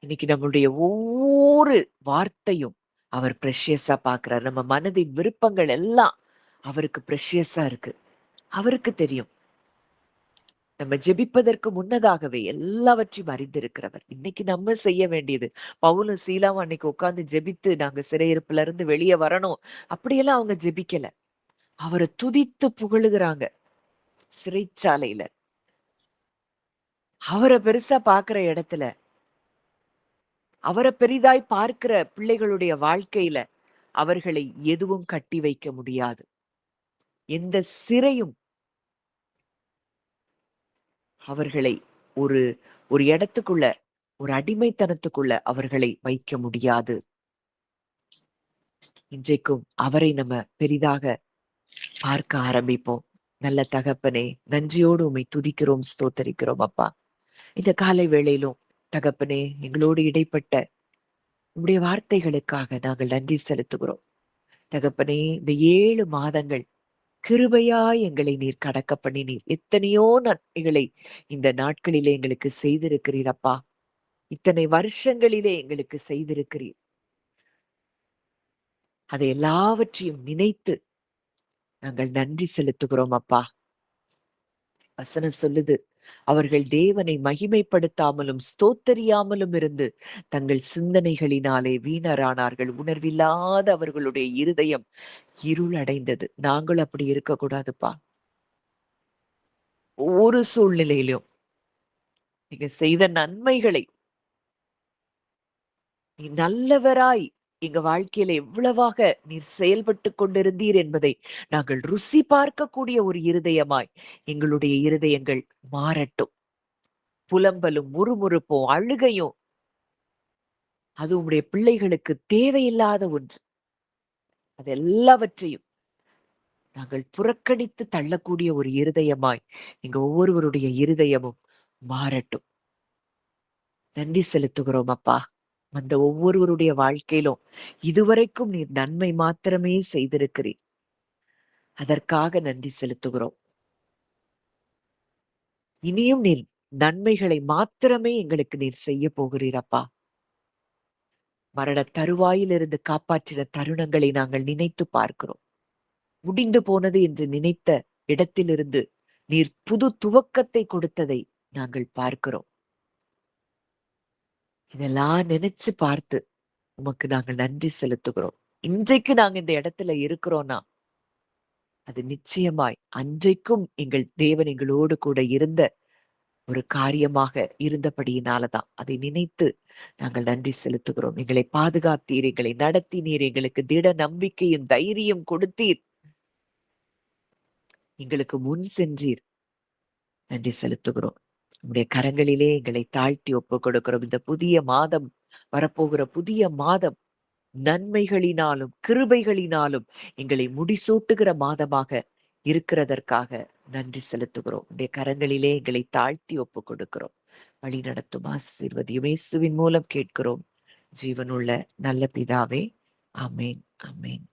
இன்னைக்கு நம்மளுடைய ஒவ்வொரு வார்த்தையும் அவர் ப்ரெஷியஸா பார்க்கிறார். நம்ம மனதின் விருப்பங்கள் எல்லாம் அவருக்கு ப்ரெஷியஸா இருக்கு. அவருக்கு தெரியும். நம்ம ஜெபிப்பதற்கு முன்னதாகவே எல்லாவற்றையும் அறிந்திருக்கிறவர். இன்னைக்கு நம்ம செய்ய வேண்டியது, பவுலும் சீலாவும் அன்னைக்கு உட்கார்ந்து ஜெபித்து நாங்க சிறையிருப்புல இருந்து வெளியே வரணும். அப்படியெல்லாம் அவங்க ஜெபிக்கல. அவரை துதித்து புகழுகிறாங்க சிறைச்சாலையில. அவரை பெருசா பார்க்கிற இடத்துல, அவரை பெரிதாய் பார்க்கிற பிள்ளைகளுடைய வாழ்க்கையில அவர்களை எதுவும் கட்டி வைக்க முடியாது. எந்த சிறையும் அவர்களை ஒரு ஒரு இடத்துக்குள்ள, ஒரு அடிமைத்தனத்துக்குள்ள அவர்களை வைக்க முடியாது. இன்றைக்கும் அவரை நம்ம பெரிதாக பார்க்க ஆரம்பிப்போம். நல்ல தகப்பனே, நன்றியோடு உம்மை துதிக்கிறோம், ஸ்தோத்தரிக்கிறோம் அப்பா. இந்த காலை வேளையிலும் தகப்பனே, எங்களோடு இடைப்பட்ட உம்முடைய வார்த்தைகளுக்காக நாங்கள் நன்றி செலுத்துகிறோம். தகப்பனே, இந்த 7 மாதங்கள் கிருபையாய் எங்களை நீர் கடக்க பண்ணினீர். எத்தனையோ நன்மைகளை இந்த நாட்களிலே எங்களுக்கு செய்திருக்கிறீர் அப்பா. இத்தனை வருஷங்களிலே எங்களுக்கு செய்திருக்கிறீர். அதை எல்லாவற்றையும் நினைத்து நாங்கள் நன்றி செலுத்துகிறோம் அப்பா. வசனம் சொல்லுது, அவர்கள் தேவனை மகிமைப்படுத்தாமலும் ஸ்தோத்தரியாமலும் இருந்து தங்கள் சிந்தனைகளினாலே வீணரானார்கள். உணர்வில்லாத அவர்களுடைய இருதயம் இருள் அடைந்தது. நாங்கள் அப்படி இருக்கக்கூடாதுப்பா. ஒவ்வொரு சூழ்நிலையிலும் நீங்க செய்த நன்மைகளை, நீ நல்லவராய் எங்க வாழ்க்கையில எவ்வளவாக நீர் செயல்பட்டு கொண்டிருந்தீர் என்பதை நாங்கள் ருசி பார்க்கக்கூடிய ஒரு இருதயமாய் எங்களுடைய இருதயங்கள் மாறட்டும். புலம்பலும் முறுமுறுப்பும் அழுகையும் அது உம்முடைய பிள்ளைகளுக்கு தேவையில்லாத ஒன்று. அது எல்லாவற்றையும் நாங்கள் புறக்கணித்து தள்ளக்கூடிய ஒரு இருதயமாய் எங்க ஒவ்வொருவருடைய இருதயமும் மாறட்டும். நன்றி செலுத்துகிறோம் அப்பா. அந்த ஒவ்வொருவருடைய வாழ்க்கையிலும் இதுவரைக்கும் நீர் நன்மை மாத்திரமே செய்திருக்கிறீர். அதற்காக நன்றி செலுத்துகிறோம். இனியும் நீர் நன்மைகளை மாத்திரமே எங்களுக்கு நீர் செய்ய போகிறீர் அப்பா. மரண தருவாயிலிருந்து காப்பாற்றின தருணங்களை நாங்கள் நினைத்து பார்க்கிறோம். முடிந்து போனது என்று நினைத்த இடத்திலிருந்து நீர் புது துவக்கத்தை கொடுத்ததை நாங்கள் பார்க்கிறோம். இதெல்லாம் நினைச்சு பார்த்து உமக்கு நாங்கள் நன்றி செலுத்துகிறோம். இன்றைக்கு நாங்க இந்த இடத்துல இருக்கிறோம்னா அது நிச்சயமாய் அன்றைக்கும் எங்கள் தேவன் எங்களோடு கூட இருந்த ஒரு காரியமாக இருந்தபடியினாலதான். அதை நினைத்து நாங்கள் நன்றி செலுத்துகிறோம். எங்களை பாதுகாத்தீர், எங்களை நடத்தினீர், எங்களுக்கு திட நம்பிக்கையும் தைரியம் கொடுத்தீர், எங்களுக்கு முன் சென்றீர். நன்றி செலுத்துகிறோம். உங்களுடைய கரங்களிலே எங்களை தாழ்த்தி ஒப்பு கொடுக்கிறோம். இந்த புதிய மாதம், வரப்போகிற புதிய மாதம் நன்மைகளினாலும் கிருபைகளினாலும் எங்களை முடிசூட்டுகிற மாதமாக இருக்கிறதற்காக நன்றி செலுத்துகிறோம். உடைய கரங்களிலே எங்களை தாழ்த்தி ஒப்பு கொடுக்கிறோம். வழி நடத்தும் ஆசீர்வதியும் இயேசுவின் மூலம் கேட்கிறோம் ஜீவனுள்ள நல்ல பிதாவே. ஆமேன், ஆமேன்.